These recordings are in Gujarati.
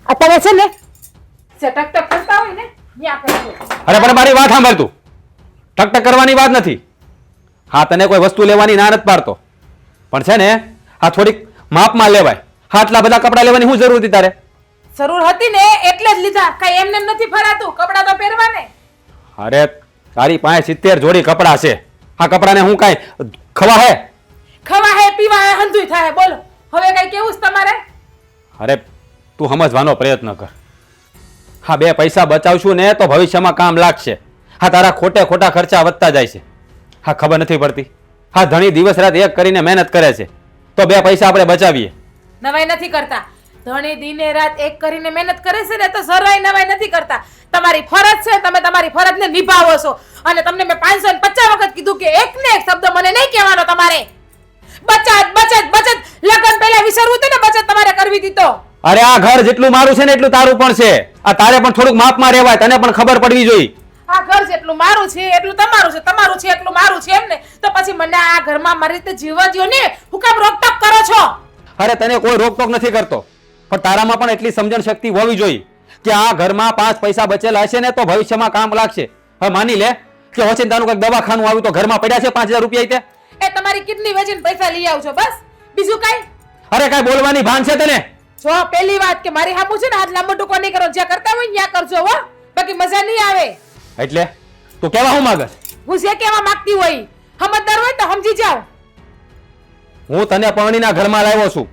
આ તમે છે ને ટક ટક કરતા હોય ને ન્યા કરજો. અરે પણ મારી વાત સાંભળ તું. ટકટક કરવાની વાત નથી. હા તને કોઈ વસ્તુ લેવાની ના નથી પાડતો, પણ છે ને આ થોડીક માપમાં લેવાય. હા આટલા બધા કપડા લેવાની શું જરૂર હતી તારે? જરૂર હતી ને એટલે જ લીધા. કઈ એમને નથી ફરાતું, કપડા તો પહેરવા ને. અરે તારી પાસે 70 જોડી કપડા છે. આ કપડાને હું કાંઈ ખવા હે? ખવા હે પીવા હે હંધુય થાય. બોલો હવે કઈ કેવું છે તમારે? અરે તું સમજવાનો પ્રયત્ન કર. હા 2 પૈસા બચાવશું ને તો ભવિષ્યમાં કામ લાગશે. હા તારા ખોટે ખોટા ખર્ચા વધતા જાય છે. હા ખબર નથી પડતી. હા ધણી દિવસ રાત એક કરીને મહેનત કરે છે તો 2 પૈસા આપણે બચાવીએ. નવાઈ નથી કરતા. ધણી દિને રાત એક કરીને મહેનત કરે છે ને તો જરાય નવાઈ નથી કરતા. તમારી ફરજ છે, તમે તમારી ફરજને નિભાવો છો. અને તમને મેં 550 વખત કીધું કે એક ને એક શબ્દ મને નહીં કહેવાનો તમારે. બચત બચત બચત. લગન પહેલા વિચારવું હતું ને બચત તમારે કરવી હતી તો. અરે આ ઘર જેટલું મારું છે ને એટલું તારું પણ છે. આ તારે પણ થોડુંક માપમાં રહેવાય, તને પણ ખબર પડવી જોઈએ. આ ઘર જેટલું મારું છે એટલું તમારું છે, તમારું છે એટલું મારું છે એમ ને. તો પછી મને આ ઘરમાં મારી રીતે જીવવા દ્યો ને. હું કામ રોકટોક કરો છો? અરે તને કોઈ રોકટોક નથી કરતો, પણ તારામાં પણ એટલી સમજણ શક્તિ હોવી જોઈએ કે આ ઘરમાં 5 પૈસા બચેલા હશે ને તો ભવિષ્યમાં કામ લાગશે. હવે માની લે કે ઓચિંતાનું કંઈક દવાખાનું આવ્યું તો ઘરમાં પડ્યા છે 5000 રૂપિયા. એ તમારી કિડની વેચીને પૈસા લઈ આવજો બસ, બીજું કઈ? અરે કઈ બોલવાની ભાન છે તને? જો પહેલી વાત કે મારી હામું છે ને હાથ લાંબો ટૂંકો નહીં કરો. જ્યાં કરતા હોય ત્યાં કરજો હો, બાકી મજા નહીં આવે. એટલે તું કેવા હું માંગસ? હું જે કહેવા માંગતી હોય સમજદાર હોય તો સમજી જાવ. હું તને પરણીના ઘરમાં લાવ્યો છું,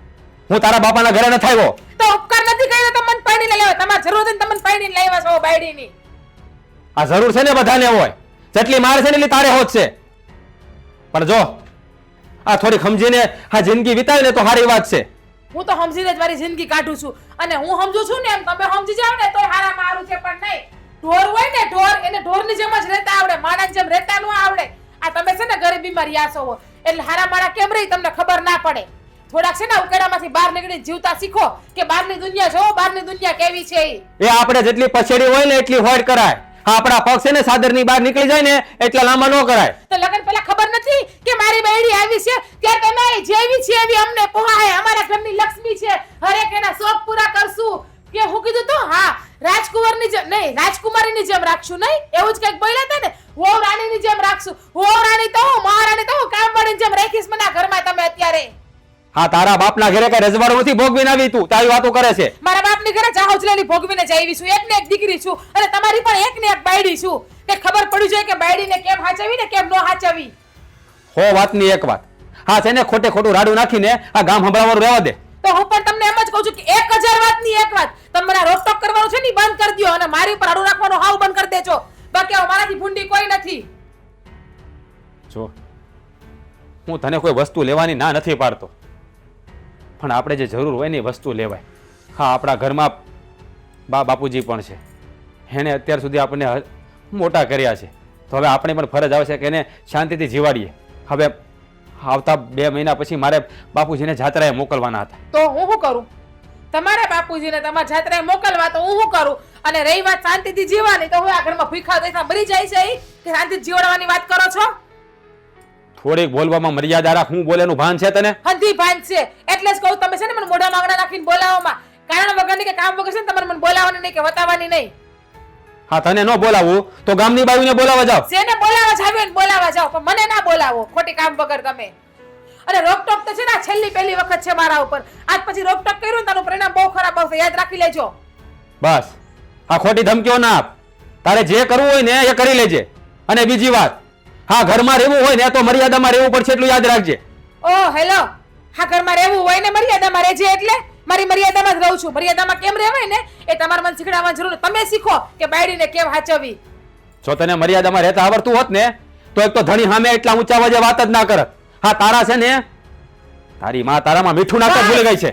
હું તારા બાપાના ઘરે નથી આવ્યો. તો ઉપકાર નથી કર્યો તો મને પરણીને લાવ્યો. તમારે જરૂર હતી ને તમને પરણીને લાવ્યા છો બાયડીની. આ જરૂર છે ને બધાને હોય, જેટલી માર છે ને એટલી તારે હોત છે. પણ જો આ થોડી સમજીને આ જિંદગી વિતાવે ને તો સારી વાત છે. હું તો સમજીને જ મારી જિંદગી કાઢું છું અને હું સમજુ છું ને એમ તમે સમજી જાવ ને તોય હારા મારું છે. પણ નહીં, ઢોર હોય ને ઢોર, એને ઢોરની જેમ જ રહેતા આવડે, માણસની જેમ રહેતા ન આવડે. આ તમે છે ને ગરીબીમાં રહ્યા છો એટલે હારા માણા કેમ રહી તમને ખબર ના પડે. થોડાક છે ને ઉકેડામાંથી બહાર નીકળી જીવતા શીખો કે બહારની દુનિયા જો બહારની દુનિયા કેવી છે. એ આપણે જેટલી પછેડી હોય ને એટલી હોડ કરાય. હા આપણા પગ છે ને સાદરની બહાર નીકળી જાય ને એટલા લાંબા ન કરાય. તો લગન પહેલા ખબર નથી કે મારી બેડી આવી છે ત્યારે તમે જેવી છે એવી અમને પોહાય. અમારા ઘરની લક્ષ્મી છે, હરેક એના શોખ પૂરા કરશું. કે હું કીધું તો હા રાજકુમારની જેમ નહીં, રાજકુમારીની જેમ રાખશું. નહીં એવું જ કંઈક બોલ્યા હતા ને, વહુ રાણીની જેમ રાખશું. વહુ રાણી તો હું, મહારાણી તો હું, કામવાળીની જેમ રાખીશ મને આ ઘરમાં તમે અત્યારે. હા તારા બાપના ઘરે કઈ રજવાડું નથી ભોગવીને આવી, તું તારી વાતો કરે છે. મારા બાપની ઘરે જાહોજલાની ભોગવીને જાવી છું. એક ને એક દીકરી છું અને તમારી પણ એક ને એક બાયડી છું. કે ખબર પડી જોઈએ કે બાયડીને કેમ હાચવી ને કેમ ન હાચવી. હો વાતની એક વાત. હા છે ને ખોટે ખોટું રાડું નાખીને આ ગામ સંભળાવવાનું રહેવા દે. તો હું પણ તમને એમ જ કહું છું કે 1000 વાતની એક વાત. તમને રોકટોક કરવાનું છે ને બંધ કરી દો અને મારી ઉપર રાડું રાખવાનું હાવ બંધ કરી દેજો. બાકી હવે મારાથી ભૂંડી કોઈ નથી. જો હું તને કોઈ વસ્તુ લેવાની ના નથી પાડતો, પણ આપણે જે જરૂર હોય ને એ વસ્તુ લેવાય. હા આપણા ઘરમાં બાપુજી પણ છે, એને અત્યાર સુધી આપણને મોટા કર્યા છે, તો હવે આપણે પણ ફરજ આવશે કે એને શાંતિથી જીવાડીએ. હવે આવતા 2 મહિના પછી મારે બાપુજીને જાત્રાએ મોકલવાના હતા. તો હું શું કરું? તમારે બાપુજીને તમારા જાત્રાએ મોકલવા તો હું શું કરું? અને રહી વાત શાંતિથી જીવવાની તો હું આ ઘરમાં ભૂખા દેખા મરી જાય છે કે શાંતિથી જીવડાવવાની વાત કરો છો? થોડીક બોલવામાં મર્યાદા રાખ. હું બોલેનું ભાન છે તને? હંધી ભાન છે એટલે જ કહું તમે છે ને મને મોઢા માંગણા નાખીને બોલાવવામાં. કારણ વગરની કે કામ વગર છે ને તમારે મને બોલાવવાની નહીં કે વતાવવાની નહીં. હા તને ન બોલાવું તો ગામની બાયુને બોલાવવા જાવ. જેને બોલાવવા જાવ ને બોલાવવા જાવ, પણ મને ના બોલાવો ખોટી કામ વગર તમે. અને રોકટોક તો છે ને છેલ્લી પહેલી વખત છે મારા ઉપર. આજ પછી રોકટોક કર્યું ને તારું પરિણામ બહુ ખરાબ આવશે, યાદ રાખી લેજો. બસ આ ખોટી ધમકીઓ ના આપ. તારે જે કરવું હોય ને એ કરી લેજે. અને બીજી વાત, હા ઘરમાં રહેવું હોય ને તો મર્યાદામાં રહેવું પડશે એટલું યાદ રાખજે. ઓ હેલો, હા ઘરમાં રહેવું હોય ને મર્યાદામાં રહેજે. એટલે મારી મર્યાદામાં જ રહું છું. મર્યાદામાં કેમ રહેવાય ને એ તમારે મને શીખડાવવાની જરૂર. તમે શીખો કે બાયડીને કેમ હાચવવી. જો તને મર્યાદામાં રહેતા આવડતું હોત ને તો એક તો ધણી સામે એટલા ઊંચા અવાજે વાત જ ના કરત. હા તારા છે ને તારી માં તારામાં મીઠું નાખતા ભૂલી ગઈ છે.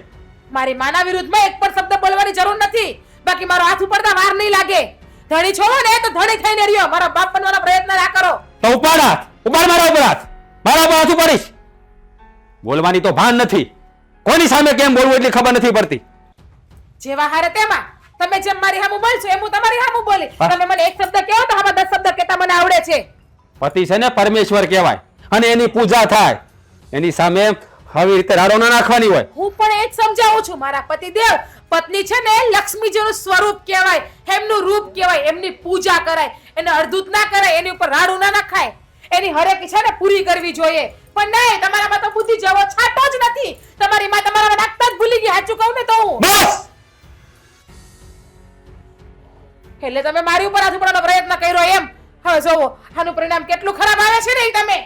મારી માના વિરુદ્ધમાં એક પણ શબ્દ બોલવાની જરૂર નથી. બાકી મારો હાથ ઉપરતા વાર નહીં લાગે. ધણી છો ને તો ધણી થઈને રહ્યો. મારા બાપ બનવાનો પ્રયત્ન ના કરો. તો ઉપાડ હાથ, ઉપાડ મારા ઉપર હાથ. મારા ઉપર હાથ ઉપાડીશ. બોલવાની તો ભાન નથી. કોની સામે કેમ બોલવું એટલી ખબર નથી પડતી. જેવા હારે તેમાં તમે જેમ મારી સામું બોલશો એમ હું તમારી સામું બોલી. તમે મને એક શબ્દ કહો તો આમાં 10 શબ્દ કહેતા મને આવડે છે. પતિ છે ને પરમેશ્વર કહેવાય અને એની પૂજા થાય. એની સામે આવી રીતે રાડો ના નાખવાની હોય. હું પણ એ જ સમજાવું છું. મારા પતિદેવ પત્ની છે ને લક્ષ્મીજીનું સ્વરૂપ કહેવાય, એમનું રૂપ કહેવાય, એમની પૂજા કરાય, એને અડધૂત ના કરાય, એની ઉપર રાડું ના નખાય, એની હરેક ઈચ્છા ને પૂરી કરવી જોઈએ. પણ નહીં, તમારામાં તો બુદ્ધિ જેવો છાંટો જ નથી. તમારી માં તમારામાં નાખતા જ ભૂલી ગઈ. સાચું કહું ને તો હું બસ એટલે તમે મારી ઉપર હાથ ઉપાડવાનો પ્રયત્ન કર્યો એમ. હવે જોવો આનું પરિણામ કેટલું ખરાબ આવે છે ને ઈ તમે.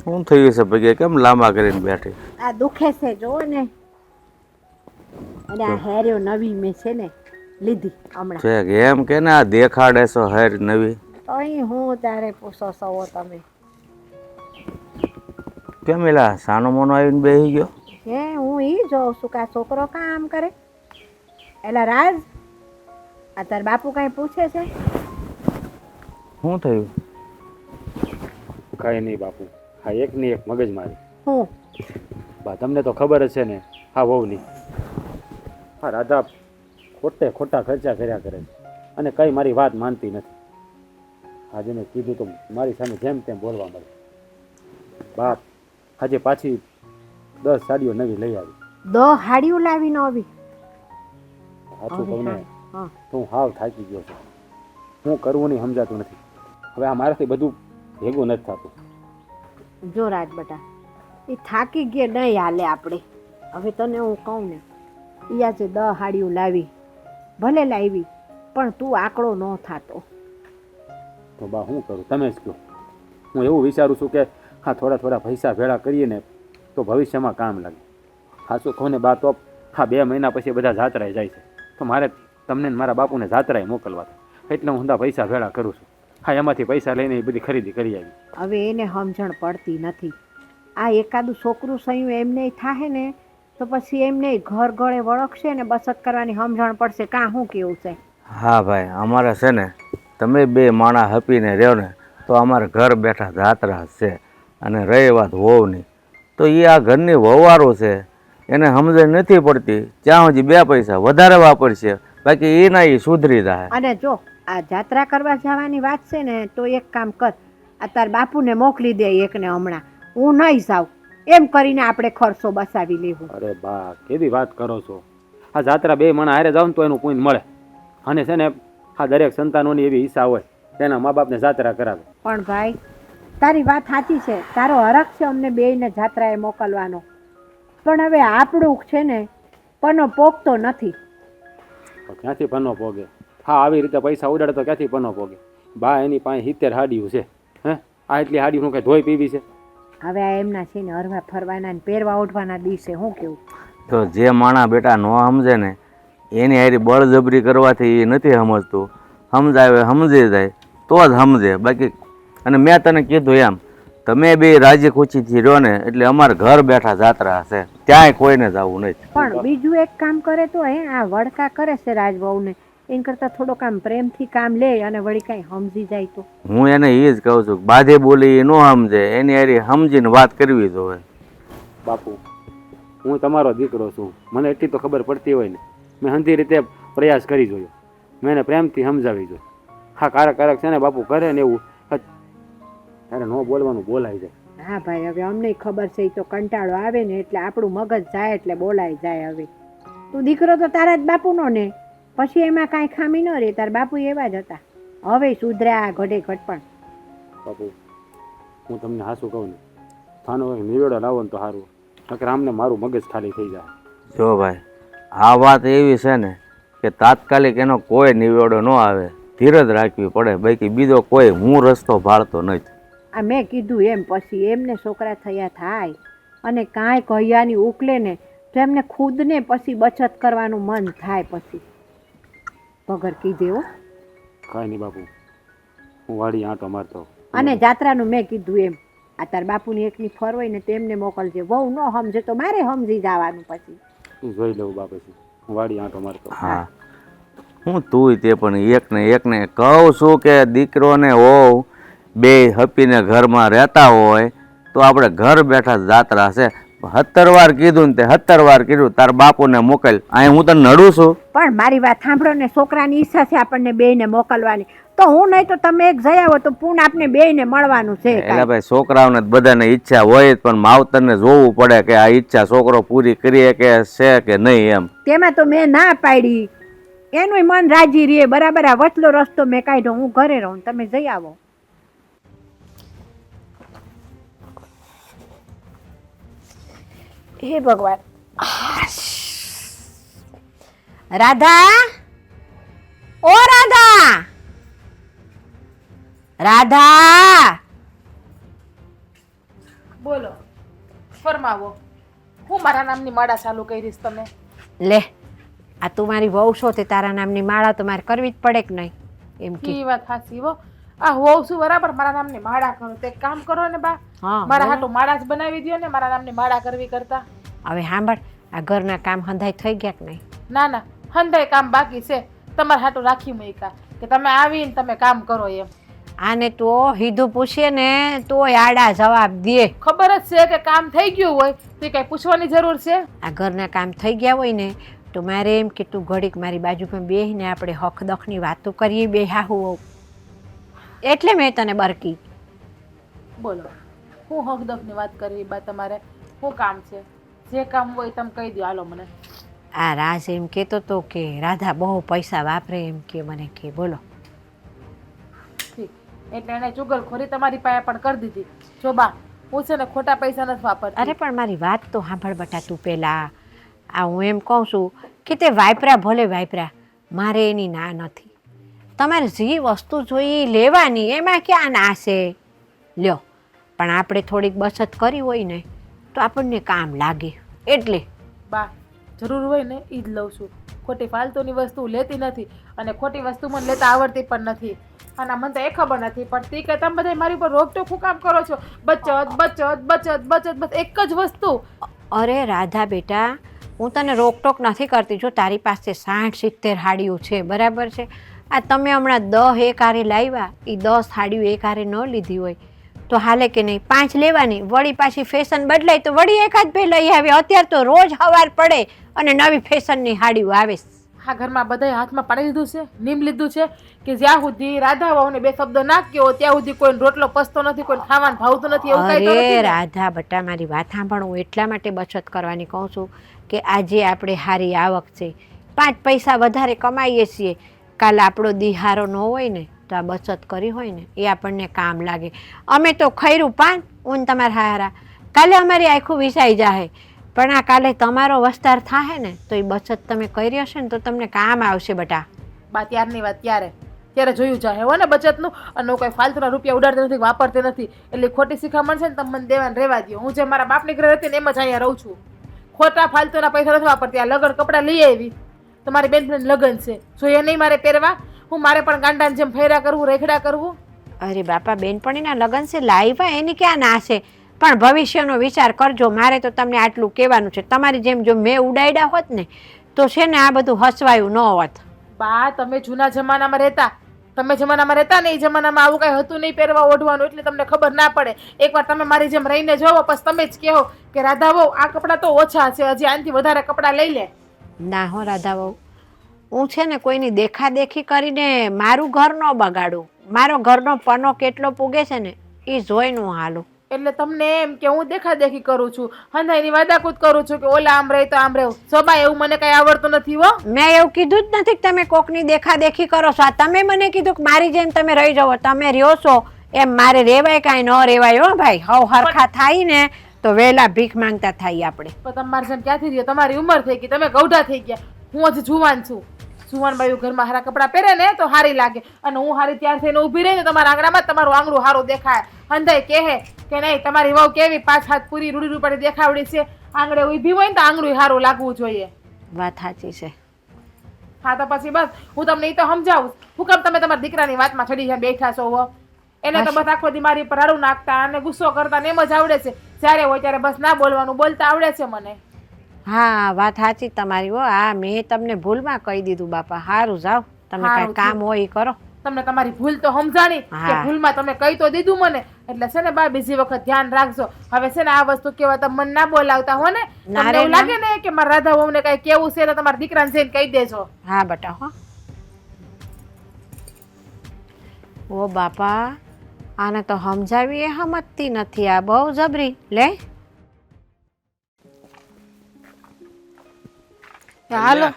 શું થયું છે ભગે? કેમ લાંબા કરીને બેઠી? આ દુખે છે જો ને. અને આ હેર્યો નવી મેં છે ને લીધી હમણાં. છે એમ કે ને આ દેખાડે છો હેર નવી? અહીં હું તારે પૂછો છો તમે? કેમ એલા સાનો મોનો આવીને બેસી ગયો? હે હું ઈ જોઉં છું કે આ છોકરો કામ કરે. એલા રાજ, આ તાર બાપુ કઈ પૂછે છે? શું થયું? કઈ નહીં બાપુ, હા એકની એક મગજ મારી. હું બા તમને તો ખબર જ છે ને, હા વહુની. હા રાધા ખોટા ખર્ચા કર્યા કરે છે અને કઈ મારી વાત માનતી નથી. આજે મેં કીધું તો મારી સામે જેમ તેમ બોલવા મળે. બાપ આજે પાછી 10 સાડીઓ નવી લઈ આવી. 10 હાડીઓ લાવી નવી? સાચું કહું ને હા. તો હું હાવ થાકી ગયો છું. હું કરવું નહીં સમજાતું નથી. હવે આ મારાથી બધું ભેગું નથી થતું. જો રાજ બેટા, એ થાકી ગયા નહીં હાલે આપણે. હવે તને હું કહું ને, ઈ આજે 10 હાડીઓ લાવી, ભલે લાવી પણ તું આંકડો ન થાતો. તો બા શું કરું તમે જ કહો. હું એવું વિચારું છું કે હા થોડા પૈસા ભેળા કરીએ ને તો ભવિષ્યમાં કામ લાગે. સાચું કહું ને બા, તો હા 2 મહિના પછી બધા જાત્રાએ જાય છે, તો મારે તમને ને મારા બાપુને જાત્રાએ મોકલવા હતા. એટલે હું ઊંધા પૈસા ભેળા કરું છું. હા એમાંથી પૈસા લઈને એ બધી ખરીદી કરી આવી. હવે એને સમજણ પડતી નથી. આ એકાદું છોકરું સયું એમને થાહે ને તો પછી એમને ઘર ગળે વળખશે ને બચત કરવાની સમજણ પડશે. કાં શું કેવું છે? હા ભાઈ, અમારે છે ને તમે 2 માણા હપીને રહ્યો ને તો અમારે ઘર બેઠા જાત્રા છે. અને રહી વાત વહુની, તો એ આ ઘરની વહુવારો છે, એને સમજણ નથી પડતી. ત્યાં સુધી 2 પૈસા વધારે વાપરશે, બાકી એના એ સુધરી જાય. અને જો આ જાત્રા કરવા જવાની વાત છે ને તો એક કામ કર, આ તાર બાપુને મોકલી દે એકને હમણાં. હું નહીં જાઉં એમ કરીને આપણે ખર્ચો બસાવી લેવું. અરે બા કેવી વાત કરો છો? આ જાત્રા 2 મણા હારે જાવ ને તો એનું પુણ્ય મળે. અને છે ને આ દરેક સંતાનોની એવી ઈચ્છા હોય તેના મા બાપને જાત્રા કરાવે. પણ ભાઈ તારી વાત સાચી છે, તારો હરખ છે અમને બેયને જાત્રાએ મોકલવાનો. પણ હવે આપણું છે ને પનો પોગતો નથી. તો ક્યાંથી પન્નો પોગે? હા આવી રીતે પૈસા ઉડાડે તો ક્યાંથી પન્નો પોગે? બા એની પાસે 70 હાડીઓ છે. હે આ એટલી હાડીઓનું કંઈ ધોઈ પીવી છે? હવે આ એમના છે ને હરવા ફરવાના ને પહેરવા ઓઢવાના દિવસે શું કેવું? તો જે માણા બેટા ન સમજે ને એની હારી બળજબરી કરવાથી એ નથી સમજતું. સમજાવે સમજી જાય તો જ સમજે. બાકી અને મેં તને કીધું એમ, તમે 2 રાજી ખુશીથી રહ્યો ને એટલે અમારે ઘર બેઠા જાત્રા છે, ત્યાંય કોઈને જવું નથી. પણ બીજું એક કામ કરે તો આ વડકા કરે છે રાજવહુને, એન કરતાં થોડોક આમ પ્રેમથી કામ લે અને વળી કાંઈ સમજી જાય તો. હું એને એ જ કહું છું, બાધે બોલી એ ન સમજે, એની હારી સમજીને વાત કરવી જોઈએ. બાપુ હું તમારો દીકરો છું, મને એટલી તો ખબર પડતી હોય ને. મેં હંધી રીતે પ્રયાસ કરી જોયો, મેં એને પ્રેમથી સમજાવી જોયું. હા કારક છે ને બાપુ કરે ને એવું ત્યારે ન બોલવાનું બોલાઈ જાય. હા ભાઈ, હવે અમને ખબર છે, એ તો કંટાળો આવે ને એટલે આપણું મગજ જાય એટલે બોલાઈ જાય. હવે તું દીકરો તો તારા જ બાપુનો ને, પછી એમાં કાંઈ ખામી ન રહે. તારા બાપુ એવા જ હતા, હવે સુધર્યા ઘટે ઘટપણ. બાપુ હું તમને હાસું કહું ને, થાનો એક નિવેડો લાવો ને તો સારું, નકર આમને મારું મગજ ખાલી થઈ જાય. જો ભાઈ આ વાત એવી છે ને કે તાત્કાલિક એનો કોઈ નિવેડો ન આવે, ધીરજ રાખવી પડે. બાકી બીજો કોઈ હું રસ્તો ભાળતો નથી. આ મેં કીધું એમ પછી એમને છોકરા થયા થાય અને કાંઈ કહ્યાની ઉકલે ને તો એમને ખુદને પછી બચત કરવાનું મન થાય. પછી વગર કીધે હો. કાંઈ નહીં બાપુ, હું વાડી આંટો મારતો. અને જાત્રાનું મેં કીધું એમ, આ તાર બાપુની એકની ફરવાય ને તેમને મોકલજે. બહુ ન સમજે તો મારે સમજી જવાનું પછી. હું જોઈ લઉં બા, પછી હું વાડી આંટો મારતો. હા હું તું તે પણ એકને કહું છું કે દીકરો ને હોવ 2 હપીને ઘરમાં રહેતા હોય તો આપણે ઘર બેઠા જાત્રા છે. 17 વાર કીધું ને તે 17 વાર કીધું તાર બાપુને મોકલ. અહીં હું તને નડું છું? પણ મારી વાત સાંભળો ને, છોકરાની ઈચ્છા છે આપણને બેયને મોકલવાની, તો હું નહીં તો તમે એક જઈ આવો તો પૂર્ણ આપને બેયને મળવાનું છે. એટલે ભાઈ છોકરાઓને બધાને ઈચ્છા હોય જ, પણ માવતરને જોવું પડે કે આ ઈચ્છા છોકરો પૂરી કરી કે છે કે નહીં એમ. તેમાં તો મેં ના પાડી, એનું મન રાજી રહે. બરાબર, આ વચલો રસ્તો મેં કાઢ્યો, હું ઘરે રહું, તમે જઈ આવો. હે ભગવાન. રાધા, ઓ રાધા, રાધા, બોલો, ફરમાવો. હું મારા નામની માળા ચાલુ કરીશ તમે? લે, આ તું મારી વહુ છો તે તારા નામની માળા તો મારે કરવી જ પડે કે નહીં? એમ કે ઈ વાત સાચી હો. આ હોવ છું બરાબર, મારા નામની માળા કરો તો એક કામ કરો ને બા, હા, મારા હાટુ માળા જ બનાવી દ્યો ને, મારા નામની માળા કરવી કરતા. હવે સાંભળ, આ ઘરના કામ હંધાઈ થઈ ગયા કે નહીં? ના ના, હંધાય કામ બાકી છે. તમારા હાટુ રાખી મૂક્યા કે તમે આવીને તમે કામ કરો એમ. આને તો હીધું પૂછીએ ને તોય આડા જવાબ દે. ખબર જ છે કે કામ થઈ ગયું હોય તો કઈ પૂછવાની જરૂર છે? આ ઘરના કામ થઈ ગયા હોય ને તો મારે એમ કે તું ઘડીક મારી બાજુમાં બેહીને આપણે હક દખની વાતો કરીએ બે હાહુ વહુ. એટલે મેં તને બરકી. બોલો, હું હકદકની વાત કરવી બા? તમારે શું કામ છે? જે કામ હોય તમે કહી દો, હાલો મને. આ રાજ એમ કહેતો તો કે રાધા બહુ પૈસા વાપરે, એમ કે મને કે બોલો. ઠીક, એટલે એને ચુગલખોરી તમારી પાસે પણ કરી દીધી. જો બા, હું છે ને ખોટા પૈસા નથી વાપરતી. અરે પણ મારી વાત તો સાંભળ બટા તું પહેલાં. આ હું એમ કહું છું કે તે વાપરા ભલે વાપરા, મારે એની ના નથી. તમારે જે વસ્તુ જોઈએ એ લેવાની, એમાં ક્યાં ના છે? લ્યો, પણ આપણે થોડીક બચત કરી હોય ને તો આપણને કામ લાગે. એટલે બા, જરૂર હોય ને એ જ લઉં છું. ખોટી ફાલતુની વસ્તુ લેતી નથી, અને ખોટી વસ્તુ મને લેતા આવડતી પણ નથી. અને મને તો એ ખબર નથી પડતી કે તમે બધા મારી ઉપર રોકટોક શું કામ કરો છો? બચત બચત બચત બચત, બસ એક જ વસ્તુ. અરે રાધા બેટા, હું તને રોકટોક નથી કરતી. જો તારી પાસે 60-70 હાડીઓ છે, બરાબર છે. આ તમે હમણાં 10 એકારે લાવ્યા, એ 10 હાડીઓ એકારે ન લીધી હોય તો હાલે કે નહીં? 5 લેવાની, વળી પાછી ફેશન બદલાય તો વળી એકાદ બે લઈ આવે. અત્યારે તો રોજ હવાર પડે અને નવી ફેશનની હાડીઓ આવે. આ ઘરમાં બધાએ હાથમાં પાડી લીધું છે, નીમ લીધું છે કે જ્યાં સુધી રાધા વહુને 2 શબ્દ ના કહો ત્યાં સુધી કોઈ રોટલો પચતો નથી, કોઈ ખાવાનું ભાવતું નથી. એવું કઈ તો અરે નથી ને? રાધા બટા, મારી વાત સાંભળ. હું એટલા માટે બચત કરવાની કહું છું કે આજે આપણે સારી આવક છે, 5 પૈસા વધારે કમાઈએ છીએ. કાલે આપણો દિહારો ન હોય ને તો આ બચત કરી હોય ને એ આપણને કામ લાગે. અમે તો ખૈરું પાન ઊન તમારા હારા, કાલે અમારી આખું વિસાઈ જાય. પણ આ કાલે તમારો વસ્તાર થાય ને તો એ બચત તમે કરી હશે ને તો તમને કામ આવશે બટા. બા, ત્યારની વાત ત્યારે જોયું જાય હો ને બચતનું. અને હું કઈ ફાલતુના રૂપિયા ઉડાડતી નથી, વાપરતી નથી. એટલે ખોટી શીખામણ છે ને તમે મને દેવાને રહેવા દો. હું જે મારા બાપની ઘરે હતી ને એમ જ અહીંયા રહું છું. ખોટા ફાલતુના પૈસા નથી વાપરતી. આ લગન કપડાં લઈ આવી, તમારી બેનફ્રેન્ડ લગન છે, જોઈએ નહીં મારે પહેરવા? હું મારે પણ ગાંડાને જેમ ફેરા કરવું, રેખડા કરવું? અરે બાપા, બેનપણીના લગ્ન છે, લાવ્યા એની ક્યાં ના છે? પણ ભવિષ્યનો વિચાર કરજો. મારે તો તમને આટલું કહેવાનું છે. તમારી જેમ જો મેં ઉડાડ્યા હોત ને તો છે ને આ બધું હસવાયું ન હોત. બા, તમે જૂના જમાનામાં રહેતા, ને એ જમાનામાં આવું કઈ હતું નહીં પહેરવા ઓઢવાનું, એટલે તમને ખબર ના પડે. એકવાર તમે મારી જેમ રહીને જોવો, પછી તમે જ કહો કે રાધા વહુ આ કપડાં તો ઓછા છે, હજી આનાથી વધારે કપડાં લઈ લે. ના હો રાધા વહુ, હું છે ને કોઈની દેખાદેખી કરીને મારું ઘર ન બગાડું. મારો ઘરનો પનો કેટલો પૂગે છે ને એ જોઈને હું હાલું. એટલે તમને એમ કે હું દેખાદેખી કરું છું, હંધાઈની વાદાકૂદ કરું છું કે ઓલા આમ રહે તો આમ રહેવું? સબા, એવું મને કઈ આવડતું નથી હો. મેં એવું કીધું જ નથી કે તમે કોકની દેખાદેખી કરો છો. આ તમે મને કીધું કે મારી જેમ તમે રહી જાઓ. તમે રહ્યો છો એમ મારે રેવાય કાંઈ ન રેવાય હો ભાઈ. હવ હરખા થાય ને તો વહેલા ભીખ માંગતા થાય આપણે. પણ તમારી જેમ ક્યાંથી રહ્યો? તમારી ઉંમર થઈ ગઈ, તમે ગૌઢા થઈ ગયા. હું હજી જુવાન છું. જુવાન બાયું ઘરમાં હારા કપડાં પહેરે ને તો હારી લાગે, અને હું હારી ત્યાર થઈને ઊભી રહી ને તમારા આંગણામાં તમારું આંગણું હારું દેખાય. હંધાઈ કહે કે નહીં તમારી વહુ કેવી 5 હાથ પૂરી રૂડી રૂપાડી દેખાવડી છે, આંગણે ઊભી હોય ને તો આંગણું હારું લાગવું જોઈએ. વાત સાચી છે. હા તો પછી બસ હું તમને એ તો સમજાવું. હું કેમ તમે તમારા દીકરાની વાતમાં ચડી બેઠા છો હો? એને તો બસ આખો દી મારી પર હારું નાખતા અને ગુસ્સો કરતા ને એમ જ આવડે છે. જ્યારે હોય ત્યારે બસ ના બોલવાનું, બોલતા આવડે છે મને. હા વાત સાચી તમારી હો. હા મેં તમને ભૂલમાં કહી દીધું બાપા. સારું જાઓ, તમે કાંઈ કામ હોય એ કરો. તમને તમારી ભૂલ તો સમજાણી કે હા. ભૂલમાં તમે કહી તો દીધું મને એટલે છે ને બા બીજી વખત ધ્યાન રાખજો હવે છે ને આ વસ્તુ કેવા તમે મને ના બોલાવતા હો ને ના તમને રે એવું ના. લાગે ને કે મારા રાધા વહુને કઈ કેવું છે તો તમારા દીકરાને જઈને કહી દેજો હા બેટા હો ઓ બાપા આને તો સમજાવી એ સમજતી નથી આ બહુ જબરી લે હાલો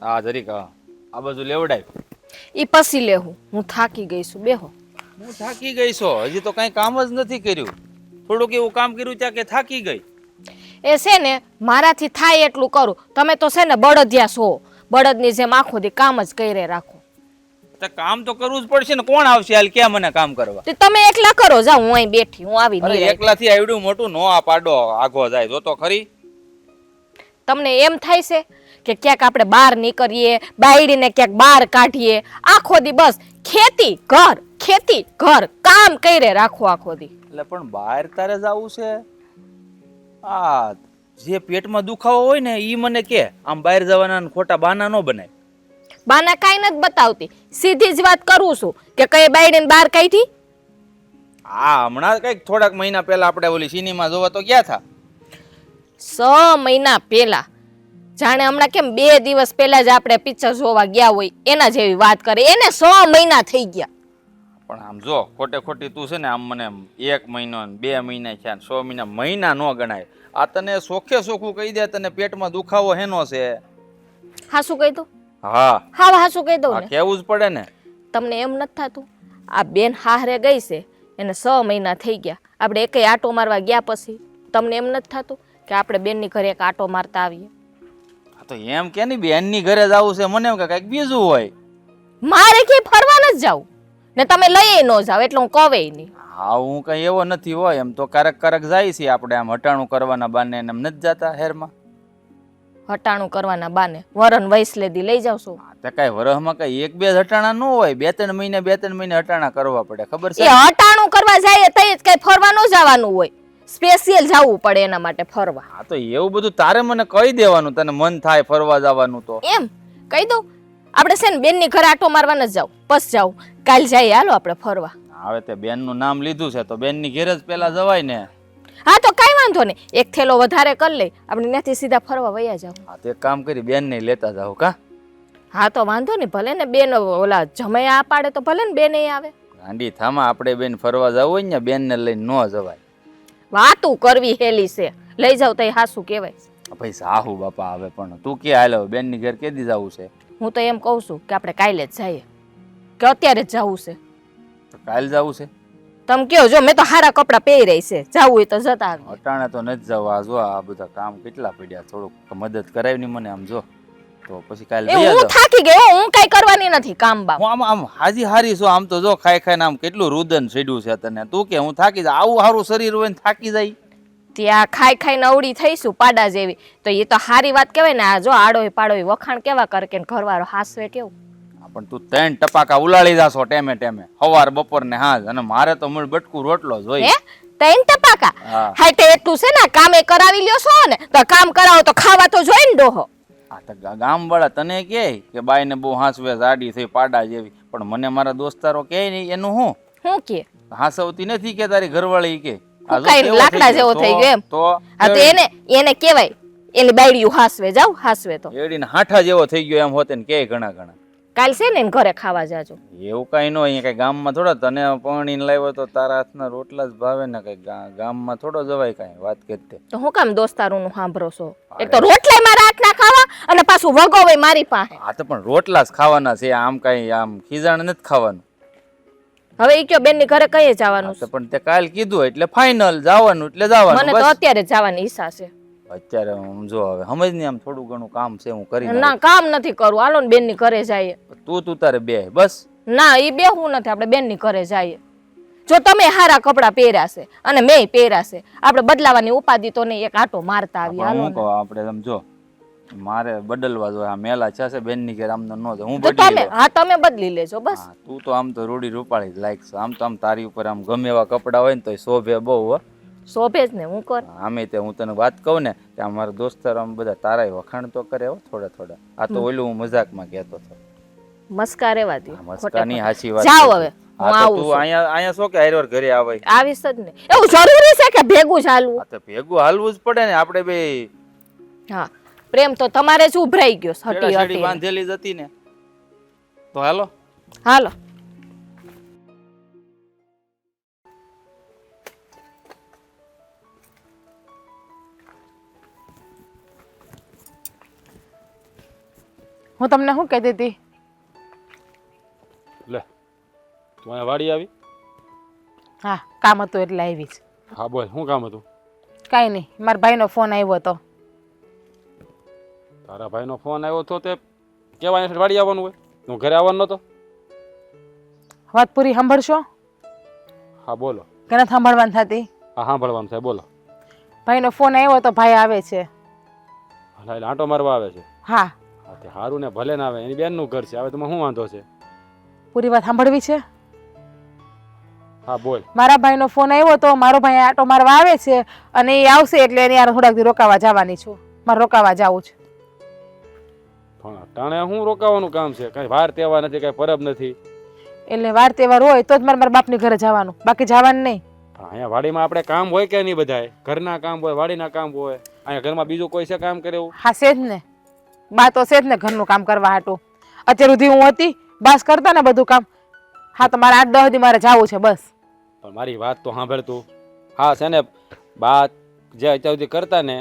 આ જરીક આ બાજુ લેવડાય. ઈ પછી લેવું હું થાકી ગઈ છું બેહો હું થાકી ગઈ છો હજી તો કઈ કામ જ નથી કર્યું. થોડુંક એવું કામ કર્યું ત્યાં કે થાકી ગઈ. એ છે ને મારાથી થાય એટલું કરું તમે તો છે ને બળદિયા છો બળદની જેમ આખો દી કામ જ કરે રાખો તો કામ તો કરવું જ પડશે ને. કોણ આવશે હાલ ક્યાં મને કામ કરવા? તો તમે એકલા કરો જાઓ હું અહીં બેઠી હું આવી અરે નિરાંતે. એકલાથી આવડું મોટું નો આ પાડો આગો જાય જો તો ખરી. તમને એમ થાય છે કે ક્યાંક આપણે બહાર નીકળીએ બાયડીને ક્યાંક બહાર કાઢીએ આખો દી બસ ખેતી ઘર કામ કરે રાખો આખો દી એટલે પણ બહાર તારે જવું છે? આ જે પેટમાં દુખાવો હોય ને ઈ મને કે આમ બહાર જવાના ને ખોટા બાના નો બનાય. બાના કાંઈ નથી બતાવતી સીધી જ વાત કરું છું કે કઈ બાયડીને બહાર કાઢી આ હમણાં કઈક થોડાક મહિના પહેલા આપણે ઓલી સિનેમા જોવા તો ગયા થા. 6 મહિના પહેલા જાણે હમણાં કેમ 2 દિવસ પહેલા જ આપણે પિક્ચર જોવા ગયા હોય એના જેવી વાત કરે એને 6 મહિના થઈ ગયા પણ આમ જો ખોટે ખોટી તું છે ને આમ મને 1 મહિનો ને 2 મહિના થયા ને 6 મહિના નો ગણાય. આ તને સોખે સોખું કહી દે તને પેટમાં દુખાવો હેનો છે. હાસું કહી દઉં હા હાસું કહી દઉં આ ને કેવું જ પડે ને. તમને એમ નથી થતું આ બેન હારે ગઈ છે એને 6 મહિના થઈ ગયા આપણે એકેય આટો મારવા ગયા પછી તમને એમ નથી થતું કે આપણે બેનની ઘરે એક આટો મારતા આવીએ આ તો એમ કે ની બેનની ઘરે જવું છે મને એમ કે કઈક બીજું હોય. મારે ક્યાંય ફરવા ન જાવ ને તમે લઈ ન જાવ એટલે હું કહે નહીં હા હું કઈ એવો નથી હોય એમ તો ક્યારેક જાય છે આપણે આમ હટાણું કરવાના બાને એમ નથી જતા હેરમાં. હટાણું કરવાના બાને વરણ વૈસ લેદી લઈ જાવ છો તે કઈ વરહમાં કઈ 1-2 હટાણા ન હોય 2-3 મહિને હટાણા કરવા પડે ખબર એ છે. હટાણું કરવા જાય તઈ જ કઈ ફરવા ન જવાનું હોય સ્પેશિયલ જવું પડે એના માટે ફરવા હા તો એવું બધું તારે મને કહી દેવાનું તને મન થાય ફરવા જવાનું તો. એમ કહી દઉં આપણે છે ને બેનની ઘરે આટો મારવા ન જાવ બસ જાવ કાલ જઈએ હાલો આપણે ફરવા હવે તે બેનનું નામ લીધું છે તો બેનની ઘેર જ પેલા જવાય ને. હા તો કઈ વાંધો નહીં એક થેલો વધારે કરી લઈ આપણે ત્યાંથી સીધા ફરવા વયા જાવ હા તો એક કામ કરી બેનને લેતા જાવ કા. હા તો વાંધો નહીં ભલે ને બેન ઓલા જમાઈ આ પાડે તો ભલે ને બેન આવે ગાંડી થામા આપણે બેન ફરવા જવું હોય ને બેનને લઈને ન જવાય. વાતું કરવી હેલી છે લઈ જાવ તો હાસું કહેવાય ભાઈ સાહુ બાપા આવે પણ તું કે હાલો બેનની ઘેર કેદી જવું છે? હું તો એમ કહું છું કે આપણે કાલે જ જઈએ કે અત્યારે જ જવું છે તો કાલ જવું છે? તમે કયો જો મેં તો સારા કપડાં પહેરી છે જવું હોય તો જતા આવીએ. અટાણે તો નથી જવું. આ જો આ બધા કામ કેટલા પડ્યા થોડુંક મદદ કરાવી ની મને આમ જો તો પછી કાલે એ લઈ હું જાવ. થાકી ગઈ હો, હું કઈ કરવાની નથી કામ બામ હું આમ હાજી હારી છો આમ તો જો ખાઈ ખાઈને આમ કેટલું રુદન છેડ્યું છે તને. તું કે હું થાકી જાય આવું સારું શરીર હોય ને થાકી જાય. ત્યાં ખાઈ ખાઈને અવળી થઈશું પાડા જેવી તો એ તો સારી વાત કહેવાય ને આ જો આડોય પાડોય વખાણ કેવા કરે કે ઘરવાળો હાસવે કેવું પણ તું 3 ટપાકા ઉલાળી જાશો ટેમે ટેમે સવાર બપોર ને હાજ અને મારે તો મૂળ બટકું રોટલો જ હોય. હે 3 ટપાકા હા. હાય તે એટલું છે ને કામે કરાવી લ્યો છો ને તો કામ કરાવો તો ખાવા તો જોઈ ને ડોહો આ તો ગામ વાળા તને કે બાઈ ને બહુ હાસવે જાડી થઈ પાડા જેવી પણ મને મારા દોસ્તારો કે નહીં એનું હું કે હાસવતી નથી કે તારી ઘરવાળી કે આ જો કઈ કેવો લાકડા જેવો થઈ ગયો એમ તો હા તો એને કહેવાય એની બાયડીયું હાસવે જાવ હાસવે તો એડીને હાઠા જેવો થઈ ગયો એમ હોતે ને કે ઘણા ઘણા કાલ છે ને એને ઘરે ખાવા જાજો એવું કઈ ન અહીંયા કઈ ગામમાં થોડા તને પરણીને લાવ્યો તો તારા હાથના રોટલા જ ભાવે ને કઈ ગામમાં થોડો જવાય કઈ વાત કરતે તો હું કામ દોસ્તારું નું સાંભળો છો એક તો રોટલા મારા હાથના ખાવા અને પાછું વગોવે મારી પાસે આ તો પણ રોટલા જ ખાવાના છે આમ કઈ આમ ખીજાણ નથી ખાવાનું. હવે ઈ કયો બેન ની ઘરે કઈ જવાનું તો પણ તે કાલ કીધું એટલે ફાઇનલ જવાનું એટલે જવાનું મને તો બસ. અત્યારે જવાની ઈચ્છા છે અત્યારે હું જો હવે સમજ ને આમ થોડું ઘણું કામ છે હું કરી ના કામ નથી કરવું હાલો ને બેન ની ઘરે જઈએ તું તારે બે બસ. ના ઈ બેહવું નથી આપણે બેન ની ઘરે જઈએ જો તમે હારા કપડા પહેર્યા છે અને મેં પહેર્યા છે આપણે બદલાવાની ઉપાધિ તો નહીં એક આટો મારતા આવીએ પણ હાલો હું ને. કહું આપણે સમજો મારે બદલવા જોઈએ આ મેલા છે બેન ની ઘેર આમ ન જાય હું તો બદલી તમે લઉં. હા તમે બદલી લેજો બસ હા, તું તો આમ તો રૂડી રૂપાળી જ લાયક છે આમ તો આમ તારી ઉપર આમ ગમે એવા કપડા હોય ને તો શોભે બહુ હો. શોભે જ ને હું કર આમે તે હું તને વાત કહું ને કે અમારા દોસ્તાર આમ બધા તારાય વખાણ તો કરે હો થોડા થોડા. આ તો ઓલું હું મજાકમાં કહેતો હતો. મસ્કા રહેવા દો મસ્કાની હાચી વાત જાઓ છે. હવે હા, હું તો આવું તું છું અહીંયા શું કે હારવાર ઘરે આવે? આવીશ જ ને એવું જરૂરી છે કે ભેગું ચાલવું આ તો ભેગું હાલવું જ પડે ને, આપણે બે હા પ્રેમ તો તમારે જ ઉભરાઈ ગયો હટી છેડી હટી બાંધેલી જ હતી ને. તો હાલો. હાલો હું તમને શું કહેતી હતી? લે તું અહીંયા વાડી આવી? હા, કામ હતું એટલે આવી જ. હા બોલ, શું કામ હતું? કાંઈ નહીં, મારા ભાઈનો ફોન આવ્યો હતો. તારા ભાઈનો ફોન આવ્યો તો તે કેવા અહીંયા વાડી આવવાનું હોય? હું ઘરે આવવાનો નતો? વાત પૂરી સાંભળશો હા બોલો. કે નથી સાંભળવાની થતી? હા સાંભળવાનું છે, બોલો. ભાઈનો ફોન આવ્યો તો ભાઈ આવે છે. હા, એટલે આંટો મારવા આવે છે? હા. હા તે સારું ને, ભલે ના આવે, એની બેનનું ઘર છે, હવે તમે શું વાંધો છે? પૂરી વાત સાંભળવી છે? હા બોલ. મારા ભાઈનો ફોન આવ્યો તો મારો ભાઈ આંટો મારવા આવે છે અને એ આવશે એટલે એની યાર થોડાક દી રોકાવા જવાની છું. મારે રોકાવા જવું છે. પણ ટાણે શું રોકાવાનું કામ છે? કઈ વાર તહેવાર નથી, કઈ પરબ નથી. એટલે વાર તહેવાર હોય તો જ મારે મારા બાપની ઘરે જવાનું, બાકી જવાનું નહીં. પણ અહીંયા વાડીમાં આપણે કામ હોય કે નહીં? બધાય ઘરના કામ હોય, વાડીના કામ હોય. અહીંયા ઘરમાં બીજું કોઈ છે કામ કરે એવું? હા છે જ ને, બા તો છે જ ને ઘરનું કામ કરવા હાટું. અત્યાર સુધી હું હતી બસ કરતા ને બધું કામ. હા તો મારે 8-10 દી મારે જવું છે બસ. પણ મારી વાત તો સાંભળ તું. હા છે ને, બા જે અત્યાર સુધી કરતા ને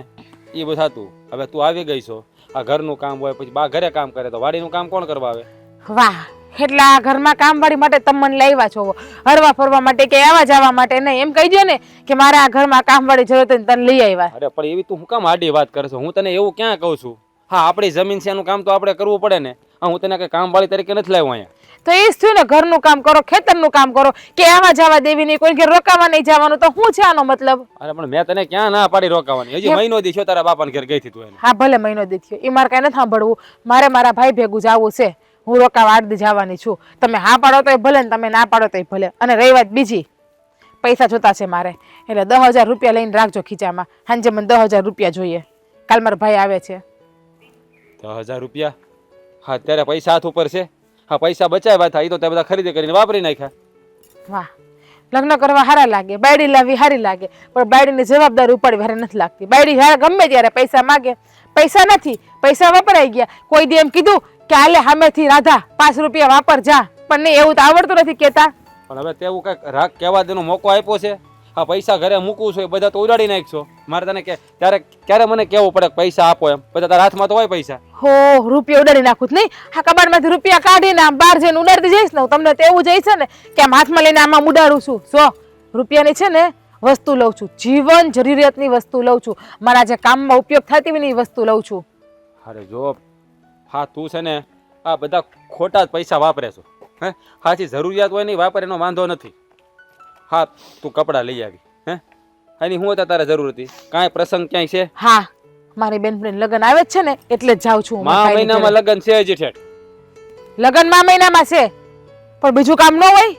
એ બધું થતું. હવે તું આવી ગઈ છો, આ ઘરનું કામ હોય, પછી બા ઘરે કામ કરે તો વાડીનું કામ કોણ કરવા આવે? વાહ, એટલે આ ઘરમાં કામવાળી માટે તમે મને લાવ્યા છો, હરવા ફરવા માટે કે આવા જવા માટે નહીં. એમ કહી દો ને કે મારે આ ઘરમાં કામવાળી જરૂર હતી તને લઈ આવ્યા. અરે પણ એવી તું શું કામ આડી વાત કરે છો? હું તને એવું ક્યાં કહું છું? હા, આપણી જમીન છે, એનું કામ તો આપણે કરવું પડે ને. હા, હું તને કઈ કામવાળી તરીકે નથી લાવ્યો અહીંયા. તો એ જ થયું ને, ઘરનું કામ કરો, ખેતરનું કામ કરો, કે આવા જવા દેવી નહીં, કોઈ ઘેર રોકાવા નહીં જવાનું. તો શું છે આનો મતલબ? અરે પણ મેં તને ક્યાં ના પાડી રોકાવાની? હજી મહિનો દી છો તારા બાપાને ઘેર ગઈ હતી તું એને. હા ભલે મહિનો દી થયો, એ મારે કાંઈ નથી સાંભળવું. મારે મારા ભાઈ ભેગું જવું છે. હું રોકાવા 8 દી જવાની છું. તમે હા પાડો તોય ભલે ને તમે ના પાડો તોય ભલે. અને રહી વાત બીજી, પૈસા જોતા છે મારે, એટલે 10,000 રૂપિયા લઈને રાખજો ખીચામાં. સાંજે મને 10,000 રૂપિયા જોઈએ. કાલ મારો ભાઈ આવે છે. 10,000 રૂપિયા? હા, અત્યારે પૈસા હાથ ઉપર છે. હા, પૈસા બચાવ્યા હતા, એ તો તે બધા ખરીદી કરીને વાપરી નાખ્યા. વાહ, લગ્ન કરવા સારા લાગે, બાયડી લાવી સારી લાગે, પણ બાયડીની જવાબદારી ઉપાડવી હારે નથી લાગતી. બાયડી હારે ગમે ત્યારે પૈસા માગે, પૈસા નથી, પૈસા વપરાઈ ગયા. કોઈ દી એમ કીધું કે આલે સામેથી રાધા 5 રૂપિયા વાપર જા, પણ નહીં, એવું તો આવડતું નથી કેતા. પણ હવે તેવું કઈક રાખ કહેવા દેનો મોકો આપ્યો છે. હા, પૈસા ઘરે મૂકવું છું એ બધા તો ઉડાડી નાખશો. મારે તને કે ત્યારે ક્યારે મને કેવું પડે કે પૈસા આપો એમ? બધા તારા હાથમાં તો હોય પૈસા. હો, રૂપિયા ઉડાડી નાખું જ નહીં. હા, કબાટમાંથી રૂપિયા કાઢીને આમ બહાર જઈને ઉડાડતી જઈશ ને, તમને તો એવું જઈશ ને કે આમ હાથમાં લઈને આમાં ઉડાડું છું. રૂપિયાની છે ને વસ્તુ લઉં છું, જીવન જરૂરિયાતની વસ્તુ લઉં છું, મારા જે કામમાં ઉપયોગ થતી હોય ને એ વસ્તુ લઉં છું. અરે જો, હા તું છે ને આ બધા ખોટા જ પૈસા વાપરે છો. હે, હાચી જરૂરિયાત હોય નહીં વાપરે એનો વાંધો નથી. હા, તું કપડાં લઈ આવી. હે, એની શું હતા તારે જરૂર હતી? કાંઈ પ્રસંગ ક્યાંય છે? હા, મારી બેનપણી લગ્ન આવે જ છે ને એટલે જ જાઉં છું હું મારા ભાઈની મહિનામાં ઘરે. લગ્ન છે હજી ઠેઠ. લગ્ન મહિનામાં છે, પણ બીજું કામ ન હોય.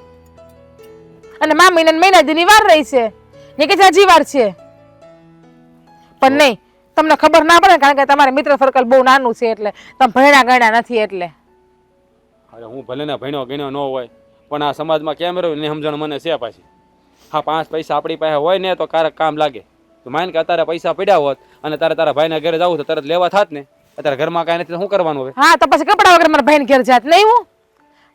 અને મહિના દીની વાર રહી છે ને કે હજી વાર છે. પણ નહીં, તમને ખબર ના પડે કારણ કે તમારે મિત્ર સર્કલ બહુ નાનું છે, એટલે તમે ભણ્યા ગણ્યા નથી એટલે. અરે હું ભલે ને ભણ્યો ગણ્યો ન હોય, પણ આ સમાજમાં કેમ રહ્યું ને સમજણ મને છે પાછી. હા, 5 પૈસા આપણી પાસે હોય ને તો ક્યારેક કામ લાગે. તો માન કે અત્યારે પૈસા પડ્યા હોત અને તારા ભાઈના ઘરે જવું તો તરત લેવા થાત ને. અત્યારે ઘરમાં કાંઈ નથી તો શું કરવાનું હવે? હા, તો પછી કપડા વગર મારા ભાઈને ઘેર જાત નહીં હું.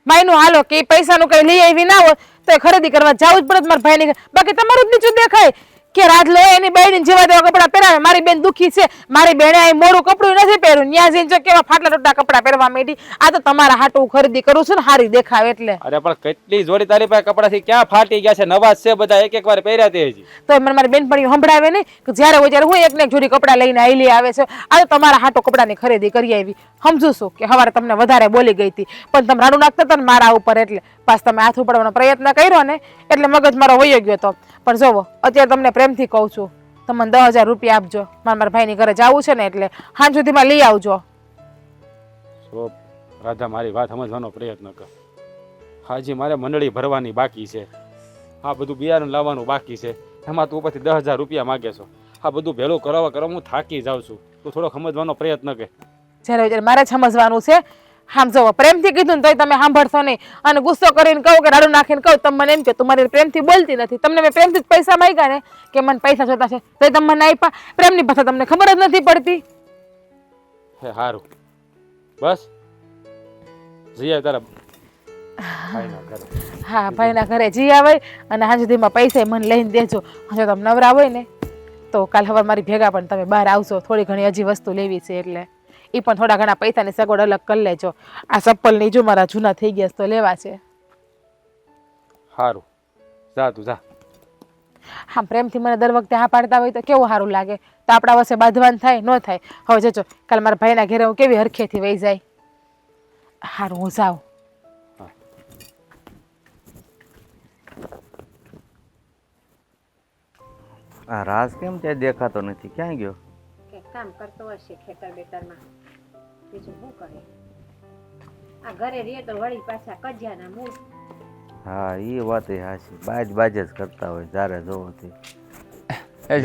માયનું હાલો કે પૈસાનું કઈ લઈ આવી ના હોય તો એ ખરીદી કરવા જવું જ પડે મારા ભાઈને ઘરે. બાકી તમારું જ નીચું દેખાય કે રાત લો એની બાયડીને જેવા તેવા કપડા પહેરાવે. મારી બેન દુખી છે, મારી બેને અહીં મોડું કપડું નથી પહેર્યું, ન્યા જઈને જો કેવા ફાટલા ટોટા કપડા પહેરવા માંડી. આ તો તમારા હાટું ખરીદી કરું છું ને હારી દેખાવ એટલે. અરે પણ કેટલી જોડી તારી પાસે કપડાથી ક્યાં ફાટી ગયા છે? નવા જ છે બધા, એક વાર પહેર્યા તે હજી. તો મને મારી બેનપણીઓ સંભળાવે નહીં કે જ્યારે હોય ત્યારે હું એકને એક જોડી કપડાં લઈને આવેલી આવે છે. આ તો તમારા હાટો કપડાની ખરીદી કરી આવી. સમજુ છું કે સવારે તમને વધારે બોલી ગઈ હતી, પણ તમે રાડું નાખતા હતા ને મારા ઉપર, એટલે પાછ તમે હાથ ઉપાડવાનો પ્રયત્ન કર્યો ને એટલે મગજ મારો વયો ગયો હતો. પણ જોવો, અત્યારે તમને પ્રેમથી કહું છું, તમે 10,000 રૂપિયા આપજો. મારા ભાઈની ઘરે જવું છે ને એટલે સાંજ સુધીમાં લઈ આવજો. તો રાધા, મારી વાત સમજવાનો પ્રયત્ન કર. હાજી, મારે મંડળી ભરવાની બાકી છે, આ બધું બિયારણ લાવવાનું બાકી છે, એમાં તું પછી 10,000 રૂપિયા માગે છો. આ બધું ભેલું કરવા હું થાકી જાઉં છું. તું થોડો સમજવાનો પ્રયત્ન કર. જ્યારે મારે જ સમજવાનું છે. આમ જો પ્રેમથી કીધું ને તોય તમે સાંભળશો નહીં અને ગુસ્સો કરીને કહું કે રાડું નાખીને કહું તમે મને એમ કે તું મારી પ્રેમથી બોલતી નથી. તમને મેં પ્રેમથી જ પૈસા માંગ્યા ને કે મને પૈસા જોતા છે તો તમે મને આપ્યા. પ્રેમની ભાષા તમને ખબર જ નથી પડતી. હે હારું બસ જીયા તારા ભાઈના ઘરે. હા ભાઈના ઘરે જી આવે અને હાજ સુધીમાં પૈસા મને લઈને દેજો. જો તમે નવરા હોય ને તો કાલ સવાર મારી ભેગા પણ તમે બહાર આવશો. થોડી ઘણી હજી વસ્તુ લેવી છે એટલે એ પણ થોડા ઘણા પૈસાની સગવડ અલગ કરી લેજો. આ ચપ્પલની જો મારા જૂના થઈ ગયા છે તો લેવા છે. હારું જા તું જા. હા પ્રેમથી મને દર વખતે હા પાડતા હોય તો કેવું સારું લાગે. તો આપણા વચ્ચે બાંધવાન થાય ન થાય. હવે જજો કાલ મારા ભાઈના ઘરે હું કેવી હરખેથી વહી જાય. સારું હું જાઉં. આ રાજ કેમ ત્યાં દેખાતો નથી? ક્યાં ગયો? કે કામ કરતો હશે ખેતર બેતરમાં, બીજું શું કરે? આ ઘરે રહે તો વળી પાછા કજિયાના મૂળ. હા એ વાત એ હાચી. બાજ જ કરતા હોય જ્યારે જોવો તે.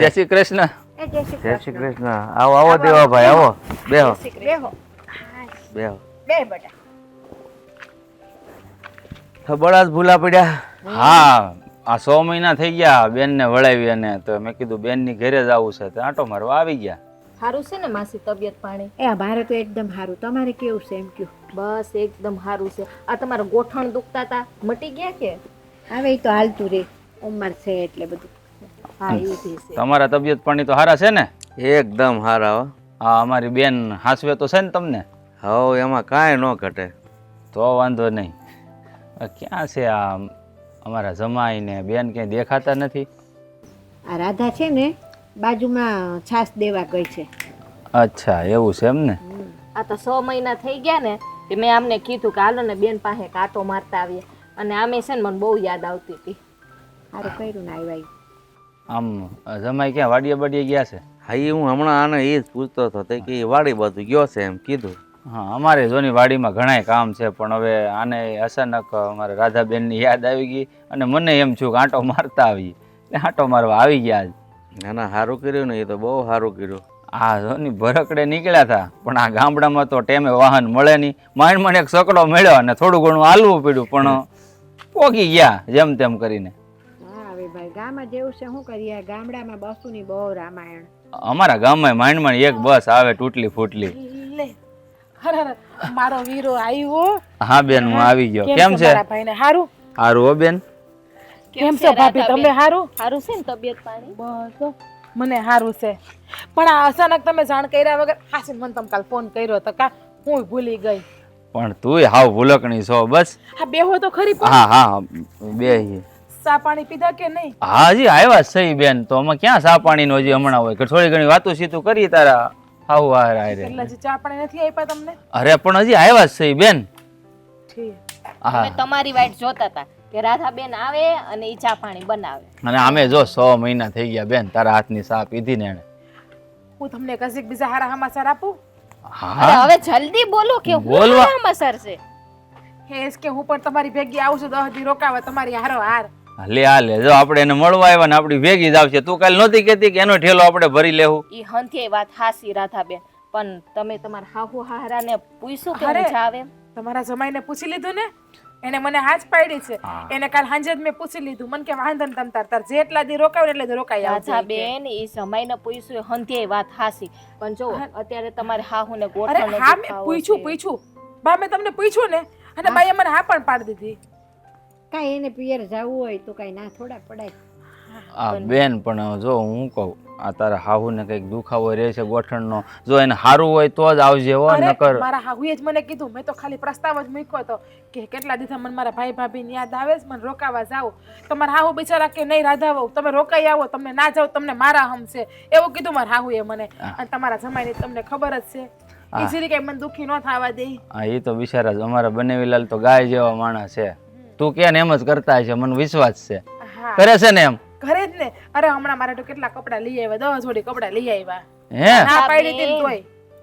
જય શ્રી કૃષ્ણ. એ જય શ્રી જય શ્રી કૃષ્ણ. આવો આવો દેવાભાઈ આવો. બેહો બેહો બેહો. બે બેટા. થબડા જ ભૂલા પડ્યા. હા આ 100 મહિના થઈ ગયા બેન ને વળાવી અને તો મેં કીધું બેન ની ઘરે જ આવું છે તો આંટો મારવા આવી ગયા. સારું છે ને માસી તબિયત પાણી? એ અમારે તો એકદમ સારું. તમારે કેવું છે એમ કયો? બસ એકદમ સારું છે. આ તમારા ગોઠણ દુખતા હતા મટી ગયા કે? હવે એ તો હાલતું રે, ઉંમર છે એટલે બધું. હા એ બી છે. તમારા તબિયત પાણી તો સારા છે ને? એકદમ હારા હો. હા અમારી બેન હાસવે તો છે ને તમને? હવ એમાં કાંઈ ન ઘટે. તો વાંધો નહીં. ક્યાં છે આ અમારા જમાઈ ને બેન ક્યાંય દેખાતા નથી? આ રાધા છે ને બાજુમાં છાસ દેવા ગઈ છે. અચ્છા એવું છે એમ ને? આ તો 100 મહિના થઈ ગયા ને તે મેં આમને કીધું કે હાલો ને બેન પાસે કાંટો મારતા આવીએ. અને આમે છે ને મને બહુ યાદ આવતી હતી. સારું કર્યું ને આવ્યા. આમ જમાઈ ક્યાં વાડીએ બાડીએ ગયા છે? હા એ હું હમણાં આને એ જ પૂછતો હતો તે કે એ વાડી બાજુ ગયો છે એમ કીધું. હા અમારે જોની વાડીમાં ઘણાય કામ છે પણ હવે આને અચાનક અમારા રાધાબેનની યાદ આવી ગઈ અને મને એમ થયું કે આંટો મારતા આવીએ. આંટો મારવા આવી ગયા આજ. ના ના સારું કર્યું ને, એ તો બહુ સારું કર્યું. આ જોની ભરકડે નીકળ્યા હતા પણ આ ગામડામાં તો ટેમે વાહન મળે નહીં. માંડ એક સકડો મળ્યો અને થોડું ઘણું હાલવું પડ્યું પણ પોગી ગયા જેમ તેમ કરીને. હા હવે ભાઈ ગામમાં જેવું છે શું કરીએ, ગામડામાં બસુની બહુ રામાયણ. અમારા ગામમાં માંડ એક બસ આવે તૂટલી ફૂટલી. લે અરે મારો વીરો આવ્યો. હા બેન હું આવી ગયો. કેમ છે? મારા ભાઈને હારું? હારું હો બેન. કેમ છે ભાભી તમે હારું? સારું છે ને તબિયત પાણી? બસ મને હારું છે. પણ આ અચાનક તમે જાણ કર્યા વગર હાસી મને તમે કાલ ફોન કર્યો તો કા હું ભૂલી ગઈ. પણ તુંય હાવ ભૂલકણી છો બસ. હા બેહો તો ખરી પણ હા હા બે ચા પાણી પીધા કે નહીં? હા હજી આવ્યા સહી બેન તો અમે ક્યાં ચા પાણી નો હજી હમણાં હોય કે થોડી ઘણી વાતું સીતું કરી તારા હાવ વાર આરે. એટલે હજી ચા પાણી નથી આપ્યા તમને? અરે પણ હજી આવ્યા સહી બેન. ઠીક. હા અમે તમારી વાઈટ જોતા હતા કે રાધાબેન આવે અને ઈ ચા પાણી બનાવે. અને અમે જો 100 મહિના થઈ ગયા બેન તારા હાથની ચા પીધી ને એને. હું તમને કશીક બીજા હારા સમાચાર આપું? હા અરે હવે જલ્દી બોલો કે હું બોલવા. મસર છે. હેસ કે હું પણ તમારી ભેગી આવું છું 10 દી રોકાવા તમારી હારો હાર. લે આ લે જો આપણે એને મળવા આવ્યા ને આપણી ભેગી જ આવશે. તું કાલ નહોતી કહેતી કે એનો ઠેલો આપણે ભરી લેવું? ઈ હંથે વાત હાસી રાધાબેન પણ તમે તમારા હાહુ હાહરાને પૂછ્યું કે અરે. હું જાવે? તમારા જમાઈને પૂછી લીધું ને? એને મને હાજ પાડી છે. હા. એને કાલ સાંજે જ મેં પૂછી લીધું. મને કે વાંધો ને તમ તાર જેટલા દી રોકાવ એટલે દી રોકાઈ આવજે કે. રાધાબેન ઈ સમયને પૂછ્યું હંથે વાત હાસી પણ જો અત્યારે તમારે હાહુને અરે ગોઠણનો હા મેં દુખાવો પૂછ્યું બા મેં તમને પૂછ્યું ને અને બાઈએ મને હા પણ પાડી દીધી. કાંઈ એને પિયર જવું હોય તો કાંઈ ના થોડા પડાય. આ બેન પણ જો હું કહું આ તારા હાહુને કંઈક દુખાવો રહે છે ગોઠણનો. જો એને સારું હોય તો જ આવજે હો અરે નકર. મારા હાહુએ જ મને કીધું. મેં તો ખાલી પ્રસ્તાવ જ મૂક્યો હતો કે કેટલા દિવસ મને મારા ભાઈ ભાભીની યાદ આવે છે, મને રોકાવા જાવ. તમારા હાહુ બિચારા કે નહીં રાધા વહુ તમે રોકાઈ આવો, તમને ના જાવ તમને મારા હમ છે એવું કીધું મારા હાહુએ મને. અને તમારા જમાઈની તમને ખબર જ છે ઈઝીલી કઈ મને દુખી ન થવા દે. હા એ તો બિચારા જ અમારા બનેવીલાલ તો ગાય જેવા માણસ છે. તું કે ને એમ જ કરતા છે મને વિશ્વાસ છે. હા કરે છે ને એમ? ઘરે જ ને. અરે હમણાં મારે તો કેટલા કપડા લઈ આવ્યા, 10 જોડી કપડા લઈ આવ્યા. હે ના પાડી હતી ને તોય.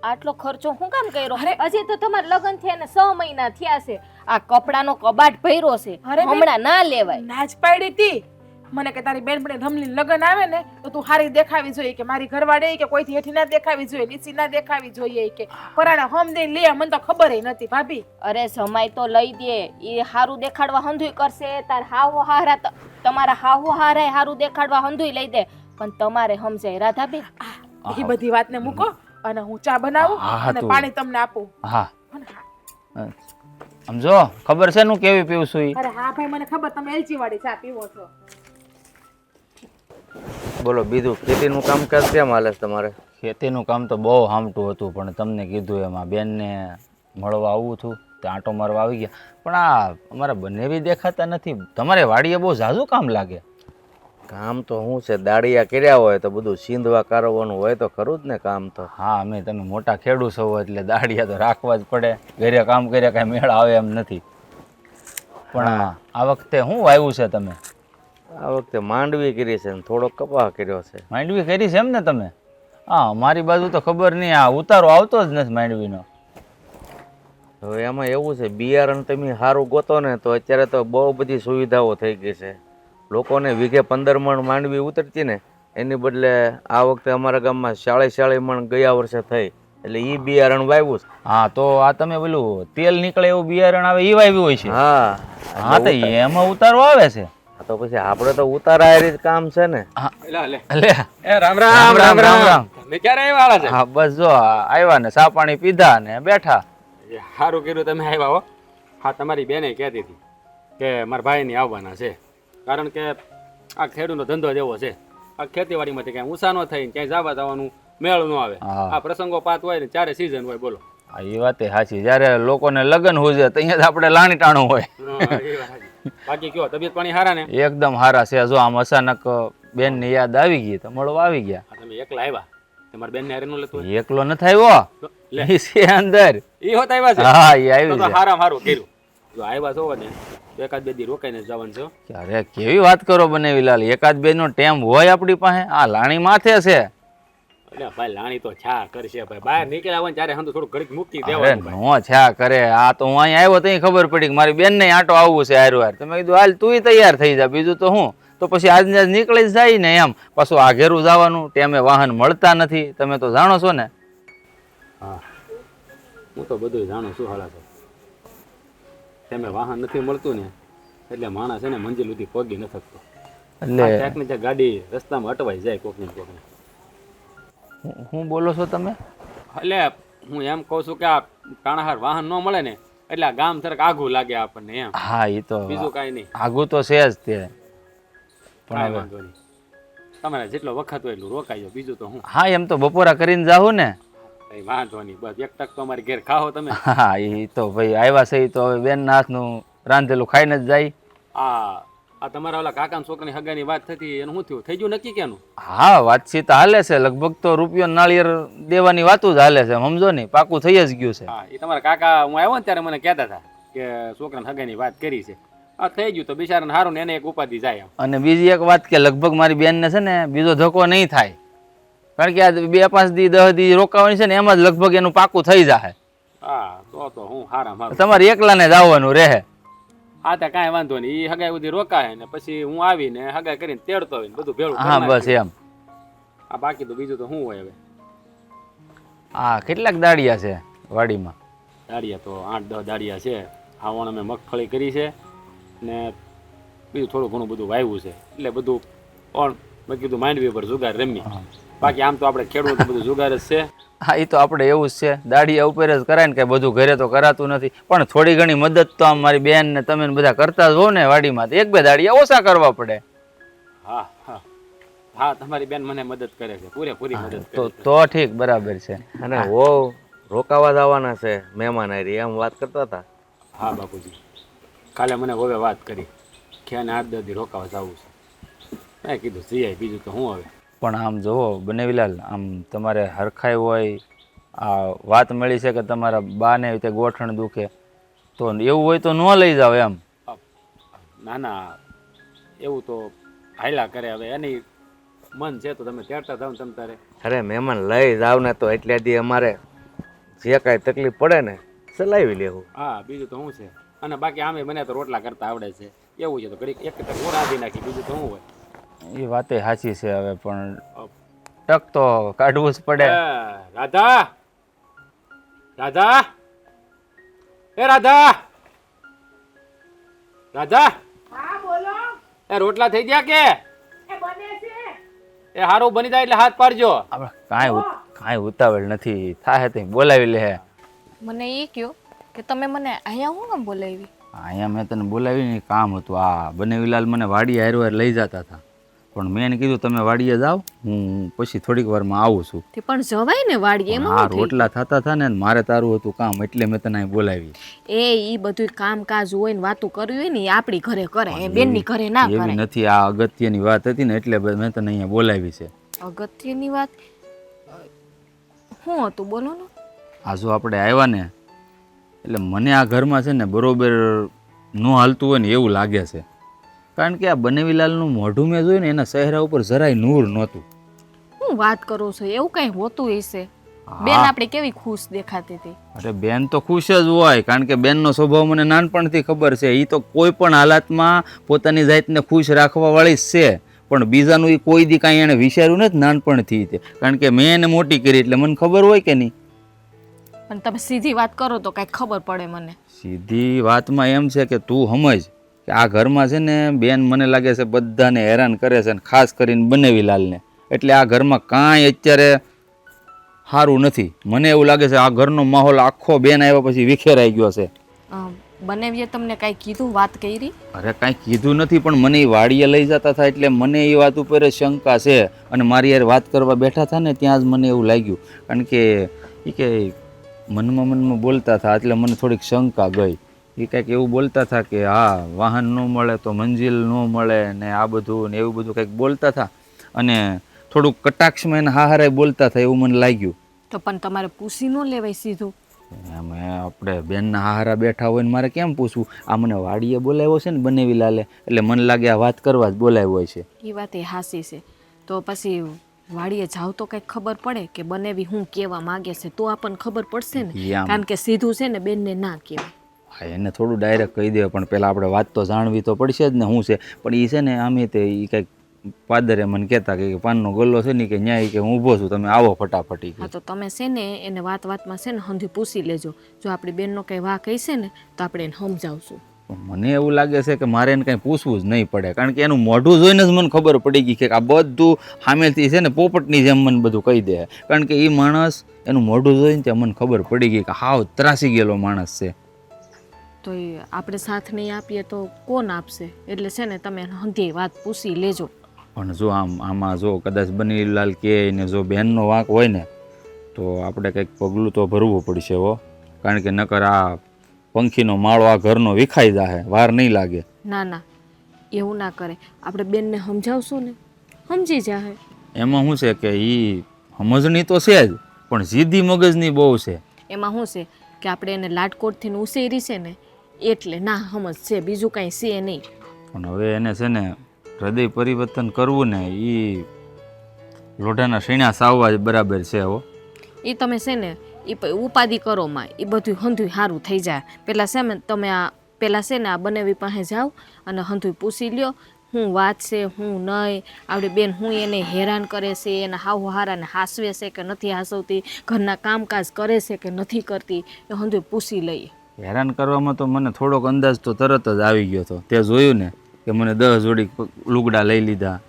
આટલો ખર્ચો હું કામ કર્યો? હજી તો તમારા લગ્ન થયા ને 6 મહિના થયા છે. આ કપડાનો કબાટ ભર્યો છે અરે બેન. હમણાં ના લેવાય. ના જ પાડી હતી મને કે તારી બેનપણી રમલી લગન આવે ને તો તું હારી દેખાવી જોઈએ કે મારી ઘરવાળી કે કોઈથી હેઠી ના દેખાવી જોઈએ, નીચી ના દેખાવી જોઈએ કે પરાણે હમ દે લે. મને તો ખબર નથી ભાભી. અરે જમાઈ તો લઈ દે, એ હારું દેખાડવા હંધુય કરશે. તાર હાહુ હારા તમારા હાહુ હારાય હારું દેખાડવા હંધુય લઈ દે, પણ તમારે સમજાય રાધાબેન. એ બધી વાતને મૂકો અને હું ચા બનાવું અને પાણી તમને આપું. હા સમજો ખબર છે હું કેવી પીવું છું ઈ? અરે હા ભાઈ મને ખબર, તમે એલચી વાળી ચા પીવો છો. બોલો બીજું ખેતીનું કામકાજ કેમ હાલે છે તમારે? ખેતીનું કામ તો બહુ હામટું હતું, પણ તમને કીધું એમાં બેનને મળવા આવું છું તે આંટો મારવા આવી ગયા. પણ આ અમારા બંને બી દેખાતા નથી. તમારે વાડીએ બહુ ઝાઝું કામ લાગે. કામ તો શું છે, દાડિયા કર્યા હોય તો બધું સીંધવા કારવવાનું હોય તો ખરું જ ને કામ તો. હા અમે તમે મોટા ખેડૂત છો એટલે દાડિયા તો રાખવા જ પડે. ઘરે કામ કર્યા કાંઈ મેળ આવે એમ નથી. પણ આ વખતે શું વાવ્યું છે તમે? આ વખતે માંડવી કરી છે ને થોડો કપાહ કર્યો છે. માંડવી કરી છે એમ ને તમે? હા મારી બાજુ તો ખબર નહીં, આ ઉતારો આવતો જ નથી માંડવીનો. હવે એમાં એવું છે, બિયારણ તમે સારું ગોતો ને તો અત્યારે તો બહુ બધી સુવિધાઓ થઈ ગઈ છે. લોકોને વીઘે 15 મણ માંડવી ઉતરતી ને એની બદલે આ વખતે અમારા ગામમાં 40 મણ ગયા વર્ષે થઈ, એટલે એ બિયારણ વાવ્યું છે. હા તો આ તમે પેલું તેલ નીકળે એવું બિયારણ આવે એ વાવ્યું હોય છે? હા હા તો એમાં ઉતારો આવે છે. તો પછી આપણે તો ઉતારાયેલી જ કામ છે ને. લે એ રામ રામ રામ રામ રામ. તમે ક્યારે આવ્યા છે? હા બસ જો આવ્યા ને ચા પાણી પીધા ને બેઠા. સારું કર્યું તમે આવ્યા હો. હા તમારી બેને કહેતી હતી કે મારા ભાઈની આવવાના છે, કારણ કે આ ખેડૂતનો ધંધો જેવો છે. આ ખેતીવાડીમાંથી ક્યાંય ઊંચા ન થાય, ક્યાંય જવા જવાનું મેળ ન આવે. આ પ્રસંગો પાત હોય ને ચારે સિઝન હોય. બોલો એ વાત સાચી. જયારે લોકોને લગ્ન હોય તો અહીંયા આપણે લાણી ટાણું હોય. બાકી કયો તબિયત પાણી સારા ને? એકદમ સારા છે. જો આમ અચાનક બેન ની યાદ આવી ગઈ તો મળવા આવી ગયા. તમે એકલા આવ્યા? તમારા બેન ને હારે ન લેતું? એકલો નથી આવ્યો, ઈ છે અંદર. એ હોત આવ્યા છે? હા એ આવી છે. સારામાં સારું કર્યું. જો આવ્યા છો ને તો એકાદ બે દી રોકાઈને જવાનું છે. અરે કેવી વાત કરો બનેવી લાલ, એકાદ બે નો ટેમ હોય આપણી પાસે? આ લાણી માથે છે. એટલે ભાઈ લાણી તો છા કરશે ભાઈ. બહાર નીકળ્યા હોય ને ત્યારે હંધું થોડું ઘડીક મૂકી અરે દેવાનું ભાઈ. નો છા કરે. આ તો હું અહીંયા આવ્યો તો ખબર પડી કે મારી બેન ને આંટો આવવું છે હારું હાર. તમે કીધું હાલ તું તૈયાર થઈ જા, બીજું તો હું તો પછી આજને આજ નીકળી જ જાય ને એમ. પાછું આ ઘેરું જવાનું ટેમે વાહન મળતા નથી, તમે તો જાણો છો ને. હા હું તો બધું જાણું છું હાલા છો. તમે વાહન નથી મળતું ને એટલે માણસ છે ને મંજિલ સુધી પગી ન શકતો. એટલે ક્યાંક ને ક્યાંક ગાડી રસ્તામાં અટવાઈ જાય કોકને કોકને. હું બોલો છો તમે? એટલે હું એમ કહું છું કે આ ટાણાહાર વાહન ન મળે ને એટલે આ ગામ તરક આઘું લાગે આપણને એમ. હા એ તો બીજું કાંઈ નહીં. આગું તો છે જ તે. કાંઈ વાંધો નહીં. તમારે જેટલો વખત હોય એટલું રોકાઈ બીજું તો હું. હા એમ તો બપોરા કરીને જાઉં ને. કઈ વાંધો નહીં. બસ એક ટક તો અમારી ઘેર ખાઓ તમે. હા એ તો ભાઈ આવ્યા છે તો હવે બેન ના હાથનું રાંધેલું ખાઈને જ જાય. આ તમારા ઓલા કાકા છોકરાની હગાની વાત થતી એનું શું થયું? થઈ ગયું નક્કી કેનું? હા વાતચીત હાલે છે. લગભગ તો રૂપિયો નાળિયેર દેવાની વાતું જ હાલે છે, સમજો ને. પાકું થઈ જ ગયું છે. હા એ તમારા કાકા હું આવ્યો ને ત્યારે મને કહેતા હતા કે છોકરાની હગાની વાત કરી છે. આ થઈ ગયું તો બિચારાને સારું ને એને એક ઉપાધિ જાય. અને બીજી એક વાત કે લગભગ મારી બેનને છે ને બીજો ધક્કો નહીં થાય, કારણ કે આ 2-5 દી 10 દી રોકાવાની છે ને એમાં જ લગભગ એનું પાકું થઈ જાય. હા તો હું હારા મારું. તમારે એકલાને જ આવવાનું રહે. હા તો કાંઈ વાંધો નહીં. એ હગાઈ સુધી રોકાય ને પછી હું આવીને હગાઈ કરીને તેડતો હોય બધું ભેળું. હા બસ એમ. આ બાકી તો બીજું તો શું હોય હવે. હા કેટલાક દાડિયા છે વાડીમાં? દાળિયા તો 8-10 દાળિયા છે. આવણ અમે મગફળી કરી છે ને બીજું થોડું ઘણું બધું વાવ્યું છે. એટલે બધું પણ મેં કીધું માંડવી પર જુગાર રમી. બાકી આમ તો આપણે ખેડૂત બધું જુગાર જ છે. હા એ તો આપણે એવું જ છે, દાડિયા ઉપર જ કરાય ને, કે બધું ઘરે તો કરાતું નથી. પણ થોડી ઘણી મદદ તો આમ મારી બેન ને તમે બધા કરતા જ હો ને વાડીમાં, 1-2 દાડિયા ઓછા કરવા પડે. હા હા હા તમારી બેન મને મદદ કરે છે, પૂરેપૂરી મદદ કરે છે. તો ઠીક બરાબર છે. અને વો રોકાવા જવાના છે મહેમાન હારી એમ વાત કરતા હતા. હા બાપુજી કાલે મને હવે વાત કરી કે આને 8-10 દી રોકાવા જવું છે. મેં કીધું સિયાય બીજું તો હું હવે. પણ આમ જુઓ બનેવીલાલ, આમ તમારે હરખાઈ હોય, આ વાત મળી છે કે તમારા બાને તે ગોઠણ દુખે, તો એવું હોય તો ન લઈ જાવ એમ. ના ના એવું તો હાયલા કરે. હવે એની મન છે તો તમે તેડતા જાવ ને તમ તારે. અરે મહેમાન લઈ જાવ ને તો એટલે દી અમારે જે કાંઈ તકલીફ પડે ને ચલાવી લેવું. હા બીજું તો શું છે. અને બાકી આમે મને તો રોટલા કરતા આવડે છે. એવું છે તો ઘડીક એક હું રાંધી નાખી, બીજું તો શું હોય. એ વાતે સાચી છે હવે, પણ ટક તો કાઢવું જ પડે. રાધા રાધા એ રાધા રાધા હા બોલો એ રોટલા થઈ ગયા કે એ બને છે એ હારું બની જાય એટલે હાથ પાડજો. આપણે કાંઈ ઉતાવળ નથી, થાય તે બોલાવી લે. મને એ કહો કે તમે મને અહીંયા હું કેમ બોલાવી? અહીંયા મેં તને બોલાવીને કામ હતું. આ બનેવીલાલ મને વાડીએ હારવાર લઈ જતા હતા, પણ મેં એને કીધું તમે વાડીએ જાઓ, હું પછી થોડીક વારમાં આવું છું. તે પણ જવાય ને વાડીએ, એમાં હા, શું થઈ રોટલા થતા હતા ને મારે તારું હતું કામ, એટલે મેં તને અહીં બોલાવી. એ ઈ બધું કામકાજ હોય ને વાતું કરવી હોય ને એ આપણી ઘરે કરે, એ બેનની ઘરે ના એવી કરે. નથી, આ અગત્યની વાત હતી ને એટલે મેં તને અહીંયા બોલાવી છે. અગત્યની વાત શું હતું બોલો ને? આ જો આપણે આવ્યા ને એટલે મને આ ઘરમાં છે ને બરોબર ન હાલતું હોય ને એવું લાગે છે, કારણ કે આ બનેવીલાલનું મોઢું મેં જોયું ને એના ચહેરા ઉપર જરાય નૂર નહોતું. હું વાત કરો છો? એવું કઈ હોતું હશે? બેન આપણે કેવી ખુશ દેખાતી હતી. અરે બેન તો ખુશ જ હોય, કારણ કે બેનનો સ્વભાવ મને નાનપણથી ખબર છે. એ તો કોઈ પણ હાલાતમાં પોતાની જાતને ખુશ રાખવા વાળી જ છે, પણ બીજાનું એ કોઈ દી કાંઈ એને વિચાર્યું નથી નાનપણથી તે, કારણ કે મેં એને મોટી કરી એટલે મને ખબર હોય કે નહીં. પણ તમે સીધી વાત કરો તો કાંઈ ખબર પડે મને. સીધી વાતમાં એમ છે કે તું સમજ કે આ ઘરમાં છે ને બેન મને લાગે છે બધાને હેરાન કરે છે, અને ખાસ કરીને બનેવીલાલને. એટલે આ ઘરમાં કાંઈ અત્યારે સારું નથી. મને એવું લાગે છે આ ઘરનો માહોલ આખો બેન આવ્યા પછી વિખેરાઈ ગયો છે. બનેવીએ તમને કાંઈ કીધું, વાત કરી? અરે કાંઈ કીધું નથી, પણ મને એ વાડીએ લઈ જતા હતા એટલે મને એ વાત ઉપર શંકા છે, અને મારી યાર વાત કરવા બેઠા હતા ને ત્યાં જ મને એવું લાગ્યું, કારણ કે એ કે મનમાં બોલતા હતા એટલે મને થોડીક શંકા ગઈ. એ કંઈક એવું બોલતા હતા કે હા વાહન ન મળે તો મંજિલ ન મળે ને આ બધું ને એવું બધું કંઈક બોલતા હતા, અને થોડુંક કટાક્ષમાં એને હાહારાય બોલતા હતા એવું મને લાગ્યું. તો પણ તમારે પૂછી ન લેવાય સીધું? એમ આપણે બેનના હારા બેઠા હોય ને મારે કેમ પૂછવું? આ મને વાડીએ બોલાવ્યો છે ને બનેવીલાલે, એટલે મને લાગે આ વાત કરવા જ બોલાવ્યો હોય છે. એ વાત એ હાસી છે. તો પછી વાડીએ જાવ તો કંઈક ખબર પડે કે બનેવી હું કહેવા માંગે છે, તો આપણને ખબર પડશે ને, કારણ કે સીધું છે ને બેનને ના કહેવાય. હા, એને થોડું ડાયરેક્ટ કહી દે, પણ પહેલાં આપણે વાત તો જાણવી તો પડશે જ ને શું છે. પણ એ છે ને આમે તે એ કંઈક પાદરે મને કહેતા કે પાનનો ગલ્લો છે ને કે ન્યાય કે હું ઊભો છું, તમે આવો ફટાફટી. હા, તો તમે છે ને એને વાતમાં છે ને હંધી પૂછી લેજો. જો આપણી બેનનો કંઈ વાંક હશે ને તો આપણે એને સમજાવશું. મને એવું લાગે છે કે મારે એને કંઈ પૂછવું જ નહીં પડે, કારણ કે એનું મોઢું જોઈને જ મને ખબર પડી ગઈ કે આ બધું સામેથી છે ને પોપટની જેમ મને બધું કહી દે, કારણ કે એ માણસ એનું મોઢું જોઈને ત્યાં મને ખબર પડી ગઈ કે હાવ ત્રાસી ગયેલો માણસ છે. તો એ આપણે સાથ નહીં આપીએ તો કોણ આપશે? એટલે છે ને તમે હંધી વાત પૂછી લેજો. પણ જો આમાં જો કદાચ બનેવીલાલ કહે ને જો બેનનો વાંક હોય ને તો આપણે કંઈક પગલું તો ભરવું પડશે હો, કારણ કે નકર આ પંખીનો માળો આ ઘરનો વિખાઈ જાહે, વાર નહીં લાગે. ના ના, એવું ના કરે. આપણે બેનને સમજાવશું ને સમજી જાહે. એમાં શું છે કે એ સમજણી તો છે જ, પણ જીદી મગજની બહુ છે. એમાં શું છે કે આપણે એને લાટકોટથી ઉછેરી છે ને એટલે ના સમજ છે, બીજું કાંઈ છે નહીં. પણ હવે એને છે ને હૃદય પરિવર્તન કરવું ને એ લોઢાના શીણા સાવવા જ બરાબર છે હો. એ તમે છે ને એ ઉપાધિ કરો માં, એ બધું હંધુય સારું થઈ જાય. પહેલાં છે ને તમે આ પહેલાં છે ને આ બનેવી પાસે જાઓ અને હંધુય પૂછી લ્યો હું વાત છે હું નહીં, આપણી બેન હું એને હેરાન કરે છે, એના હાવ હારાને હાસવે છે કે નથી હાસવતી, ઘરના કામકાજ કરે છે કે નથી કરતી, એ હંધુય પૂછી લઈએ. હેરાન કરવામાં તો મને થોડોક અંદાજ તો તરત જ આવી ગયો હતો. તે જોયું ને કે મને 10 જોડી લુગડા લઈ લીધા.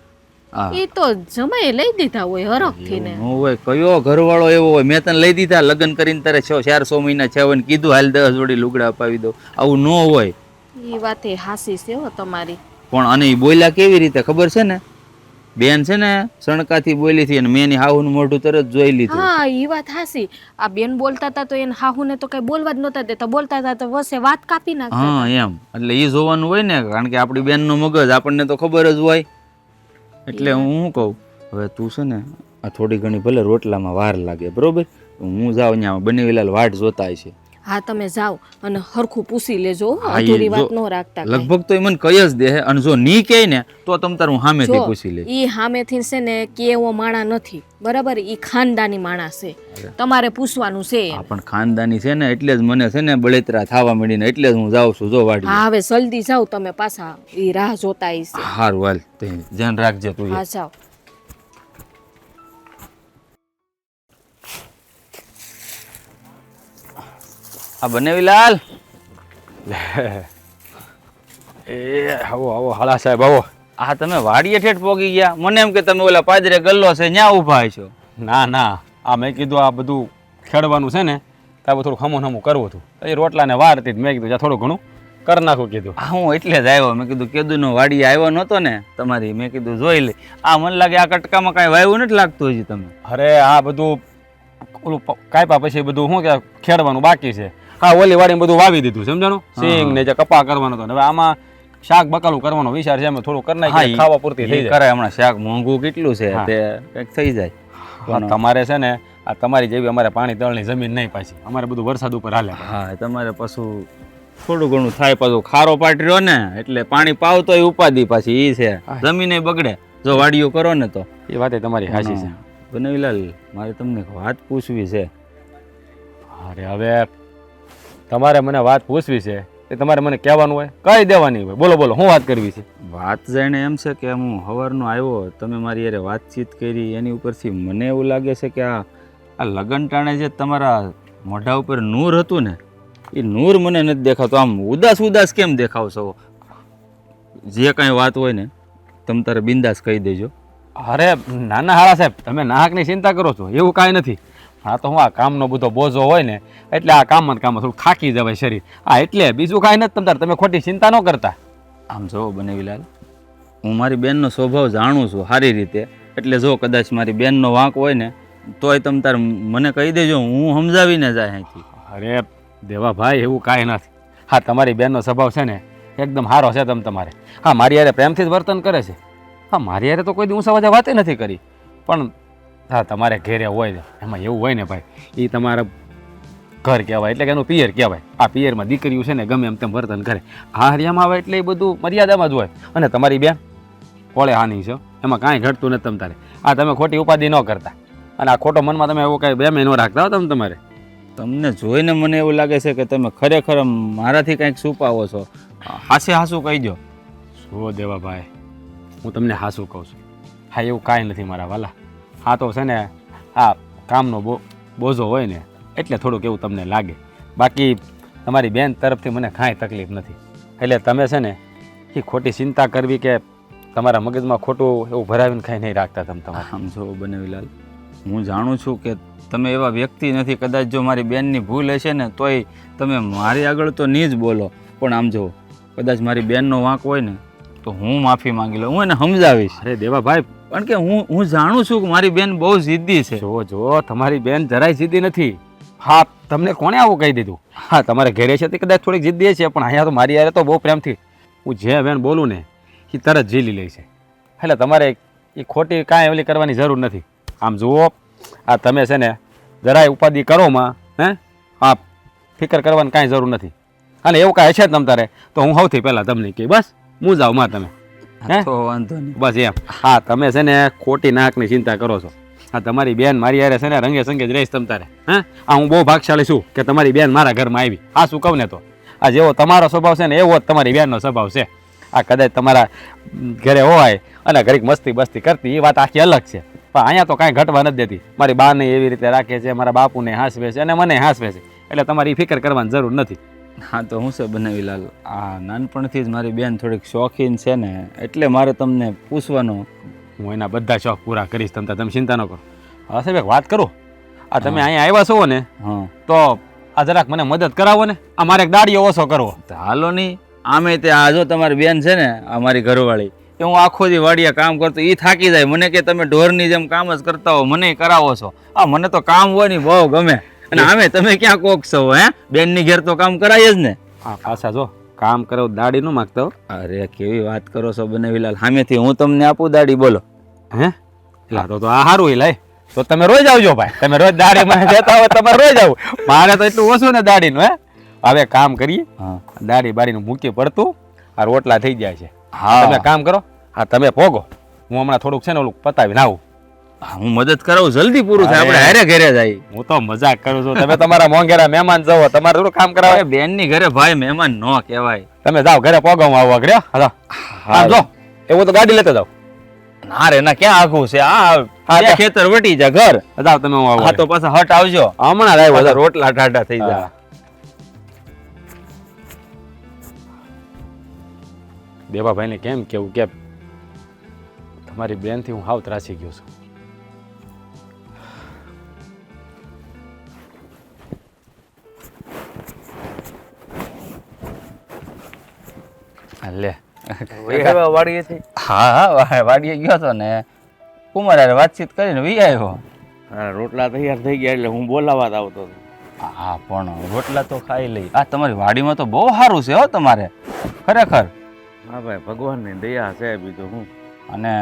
એ તો જમાઈ લઈ દીધા હોય હરખથી ને. ન હોય કયો ઘરવાળો એવો હોય મેં તને લઈ દીધા લગ્ન કરીને તારે 400 મહિના છે ને કીધું હાલ 10 જોડી લુગડા અપાવી દો, આવું ન હોય. એ વાત એ હાસી છે હો તમારી. પણ અને એ બોલ્યા કેવી રીતે ખબર છે ને? બેન છે ને સણકાથી બોલી હતી અને મેં એની હાહુનું મોઢું તરત જોઈ લીધું. હા, એ વાત હાસી. આ બેન બોલતા હતા તો એને હાહુને તો કઈ બોલવા જ નહોતા દેતા, બોલતા હતા તો વસે વાત કાપી નાખતા. હા એમ, એટલે એ જોવાનું હોય ને, કારણ કે આપણી બેનનો મગજ આપણને તો ખબર જ હોય. એટલે હું શું કહું, હવે તું છે ને આ થોડી ઘણી ભલે રોટલામાં વાર લાગે બરોબર, હું જાઉં ત્યાં બનેવીલાલ વાટ જોતા છે. હા તમે જાઓ અને હરખું પૂછી લેજો હો, હા, એ અધૂરી જો વાત ન રાખતા કાંઈ. લગભગ તો એ મને કહી જ દે અને જો ની કહે ને તો તમ તાર હું સામેથી જો પૂછી લઈશ. ઈ સામેથી છે ને કે એવો માણા નથી બરાબર, ઈ ખાનદાની માણસ છે, તમારે પૂછવાનું છે એને. આ પણ ખાનદાની છે ને એટલે જ મને છે ને બળેતરા થવા માંડીને એટલે જ હું જાઉં છું જો વાડી. હા હવે જલ્દી જાઓ તમે, પાછા ઈ રાહ જોતા હશે. હારું હાલ તે ધ્યાન રાખજે તું. હા જાઓ. આ બનેવીલાલ એ આવો આવો હાલા સાહેબ આવો. આ તમે વાડીએ ઠેઠ પોગી ગયા, મને એમ કે તમે ઓલા પાદરે ગલ્લો છે ન્યા ઊભા છો. ના ના, આ મેં કીધું આ બધું ખેડવાનું છે ને તો આ થોડું ખમું નમું કરવું હતું. એ રોટલાને વાર હતી મેં કીધું થોડું ઘણું કરી નાખું કીધું. હા હું એટલે જ આવ્યો, મેં કીધું કેદુનો વાડી આવ્યો નહોતો ને તમારી, મેં કીધું જોઈ લે. આ મને લાગે આ કટકામાં કાંઈ વાવ્યું નથી લાગતું હજી તમે. અરે આ બધું ઓલું કાપ્યા પછી બધું શું કે ખેડવાનું બાકી છે. હા ઓલી વાડીમાં બધું વાવી દીધું સમજાણું, સિંગ ને જે કપા કરવાનો હતો. હવે આમાં શાક બકાલું કરવાનો વિચાર છે, અમે થોડું કરી નાખીએ ખાવા પૂરતી થઈ જાય. કરાય હમણાં શાક મોંઘું કેટલું છે તે કંઈક થઈ જાય. હા, તમારે છે ને આ તમારી જેવી અમારે પાણી તળની જમીન નહીં પાછી, અમારે બધું વરસાદ ઉપર હાલે. હા તમારે પાછું થોડું ઘણું થાય, પાછું ખારો પાટર્યો ને એટલે પાણી પાવતો એ ઉપાધિ પાછી ઈ છે, જમીને બગડે જો વાડીઓ કરો ને તો. એ વાત તમારી હાચી છે. બનેવીલાલ મારે તમને એક વાત પૂછવી છે. અરે હવે તમારે મને વાત પૂછવી છે એ તમારે મને કહેવાનું હોય, કહી દેવાની હોય. બોલો બોલો, શું વાત કરવી છે? વાત જાણે એમ છે કે હું સવારનો આવ્યો, તમે મારી યારે વાતચીત કરી એની ઉપરથી મને એવું લાગે છે કે આ લગન ટાણે જે તમારા મોઢા ઉપર નૂર હતું ને એ નૂર મને નથી દેખાતો. આમ ઉદાસ ઉદાસ કેમ દેખાવ છો? જે કાંઈ વાત હોય ને તમે તારે બિંદાસ કહી દેજો. અરે નાના હાળા સાહેબ, તમે નાહકની ચિંતા કરો છો એવું કાંઈ નથી. હા તો હું આ કામનો બધો બોજો હોય ને એટલે આ કામમાં થોડું થાકી જવાય શરીર, આ એટલે બીજું કાંઈ નથી. તમે ખોટી ચિંતા ન કરતા. આમ જો બનેવીલાલ, હું મારી બેનનો સ્વભાવ જાણું છું સારી રીતે, એટલે જો કદાચ મારી બેનનો વાંક હોય ને તોય તમે તાર મને કહી દેજો, હું સમજાવીને જાય અહીંથી. અરે દેવાભાઈ એવું કાંઈ નથી. હા તમારી બેનનો સ્વભાવ છે ને એકદમ સારો છે. તમારે હા મારી યારે પ્રેમથી જ વર્તન કરે છે. હા મારી યારે તો કોઈ દી ઊંચા વાજા વાતે નથી કરી, પણ હા તમારે ઘેરે હોય ને એમાં એવું હોય ને ભાઈ, એ તમારા ઘર કહેવાય એટલે કે એનું પિયર કહેવાય. આ પિયરમાં દીકરીઓ છે ને ગમે એમ તેમ વર્તન કરે. આ હરિયામાં આવે એટલે એ બધું મર્યાદામાં જ હોય. અને તમારી બેન કોળે હાની છે, એમાં કાંઈ ઘટતું નથી તમારે. આ તમે ખોટી ઉપાધિ ન કરતા અને આ ખોટો મનમાં તમે એવું કાંઈ બેમે ન રાખતા હો. તમારે તમને જોઈને મને એવું લાગે છે કે તમે ખરેખર મારાથી કંઈક છુપાવો છો. હાસે હાસું કહી દો. શું દેવાભાઈ, હું તમને હાસું કહું છું. હા એવું કાંઈ નથી મારા વાલા. હા તો છે ને આ કામનો બોજો હોય ને એટલે થોડુંક એવું તમને લાગે, બાકી તમારી બેન તરફથી મને કાંઈ તકલીફ નથી. એટલે તમે છે ને એ ખોટી ચિંતા કરવી કે તમારા મગજમાં ખોટું એવું ભરાવીને કાંઈ નહીં રાખતા. તમારે આમ જો બનેવીલાલ, હું જાણું છું કે તમે એવા વ્યક્તિ નથી, કદાચ જો મારી બેનની ભૂલ હશે ને તોય તમે મારી આગળ તો નહીં જ બોલો, પણ આમ જો કદાચ મારી બેનનો વાંક હોય ને તો હું માફી માંગી લઉં, હું એને સમજાવીશ. અરે દેવાભાઈ, કારણ કે હું જાણું છું કે મારી બેન બહુ જિદ્દી છે. જો તમારી બેન જરાય જિદ્દી નથી. હા તમને કોણે આવું કહી દીધું? હા તમારે ઘરે છે તે કદાચ થોડીક જિદ્દી છે, પણ અહીંયા તો મારી યારે તો બહુ પ્રેમથી હું જે બેન બોલું ને એ તરત ઝીલી લે છે. એટલે તમારે એ ખોટી કાંઈ ઓલી કરવાની જરૂર નથી. આમ જુઓ, આ તમે છે ને જરાય ઉપાધિ કરોમાં હા ફિકર કરવાની કાંઈ જરૂર નથી. અને એવું કાંઈ છે જ તારે તો હું સૌથી પહેલાં તમને કહી બસ હું જાઉં માં તમે તો વાંધો નહીં બસ એમ. હા તમે છે ને ખોટી નાકની ચિંતા કરો છો. હા તમારી બેન મારી યારે છે ને રંગે સંગે જ રહીશ તારે. આ હું બહુ ભાગશાળી છું કે તમારી બેન મારા ઘરમાં આવી. આ શું કહું ને તો આ જેવો તમારો સ્વભાવ છે ને એવો જ તમારી બેનનો સ્વભાવ છે. આ કદાચ તમારા ઘરે હોય અને ઘડીક મસ્તી બસ્તી કરતી એ વાત આખી અલગ છે, પણ અહીંયા તો કાંઈ ઘટવા નથી દેતી. મારી બાને એવી રીતે રાખે છે, મારા બાપુને હાંસવે છે અને મને હાંસવે છે, એટલે તમારી ફિકર કરવાની જરૂર નથી. હા તો હું છે બનેવીલાલ, આ નાનપણથી જ મારી બેન થોડીક શોખીન છે ને એટલે મારે તમને પૂછવાનો. હું એના બધા શોખ પૂરા કરીશ. તમે ચિંતા ન કરો. હા સાહેબ એક વાત કરું, આ તમે અહીંયા આવ્યા છો ને હા તો આ જરાક મને મદદ કરાવો ને. આ મારે એક દાડીઓ ઓછો કરવો. હાલો નહીં, આમે તે આ જો તમારી બેન છે ને આ મારી ઘરવાળી, એ હું આખો દી વાડિયા કામ કરતો એ થાકી જાય, મને કે તમે ઢોરની જેમ કામ જ કરતા હો, મને કરાવો છો. આ મને તો કામ હોય ને બહુ ગમે. અને આમે તમે ક્યાં કોક છો? બેનની ઘેર તો કામ કરાય જ ને. હા પાછા જો કામ કરો દાડી ન માગતો. અરે કેવી વાત કરો છો બનેવીલાલ, સામેથી હું તમને આપું દાડી બોલો. હે એટલે તો આ સારું લાય તો તમે રોજ આવજો ભાઈ, તમે રોજ દાઢી મને દેતા હોય તમારે રોજ આવું. મારે તો એટલું ઓછું ને દાઢીનું. હવે કામ કરીએ, હા દાઢી બારીનું મૂકી પડતું, આ રોટલા થઈ જાય છે. હા તમે કામ કરો, હા તમે પોગો, હું હમણાં થોડુંક છે ને ઓલું પતાવીને આવું. હું મદદ કરાવું, જલ્દી પૂરું થાય, અરે. આપણે હારે ઘરે જાય. હું તો મજાક કરું છું, તમે તમારા મોંઘેરા મહેમાન જવો, તમારે થોડું કામ કરાવે. બેન ની ઘરે ભાઈ મહેમાન ન કહેવાય. તમે જાઓ ઘરે પોગો, હું આવું આગળ. હા જો એવું તો ગાડી લેતા જાઓ. ના રે ના, ક્યાં આઘું છે આ? હા, બે ખેતર વટી જા ઘર. જાઓ તમે, હું આવું હા તો પાછા હટ આવજો. હમણાં જ આવ્યો. પાછા રોટલા ટાટા થઈ જાય. હા. દેવાભાઈને કેમ કેવું કે તમારી બેનથી હું હાવ ત્રાસી ગયો છું. લે વાડીએથી હા હા વાડીએ ગયો હતો ને કુમાર હારે વાતચીત કરીને વી આવ્યો. રોટલા તૈયાર થઈ ગયા એટલે હું બોલાવા જ આવતો હતો. હા પણ રોટલા તો ખાઈ લઈ. આ તમારી વાડીમાં તો બહુ સારું છે હો તમારે, ખરેખર. હા ભાઈ, ભગવાનની દયા છે, બીજું હું. અને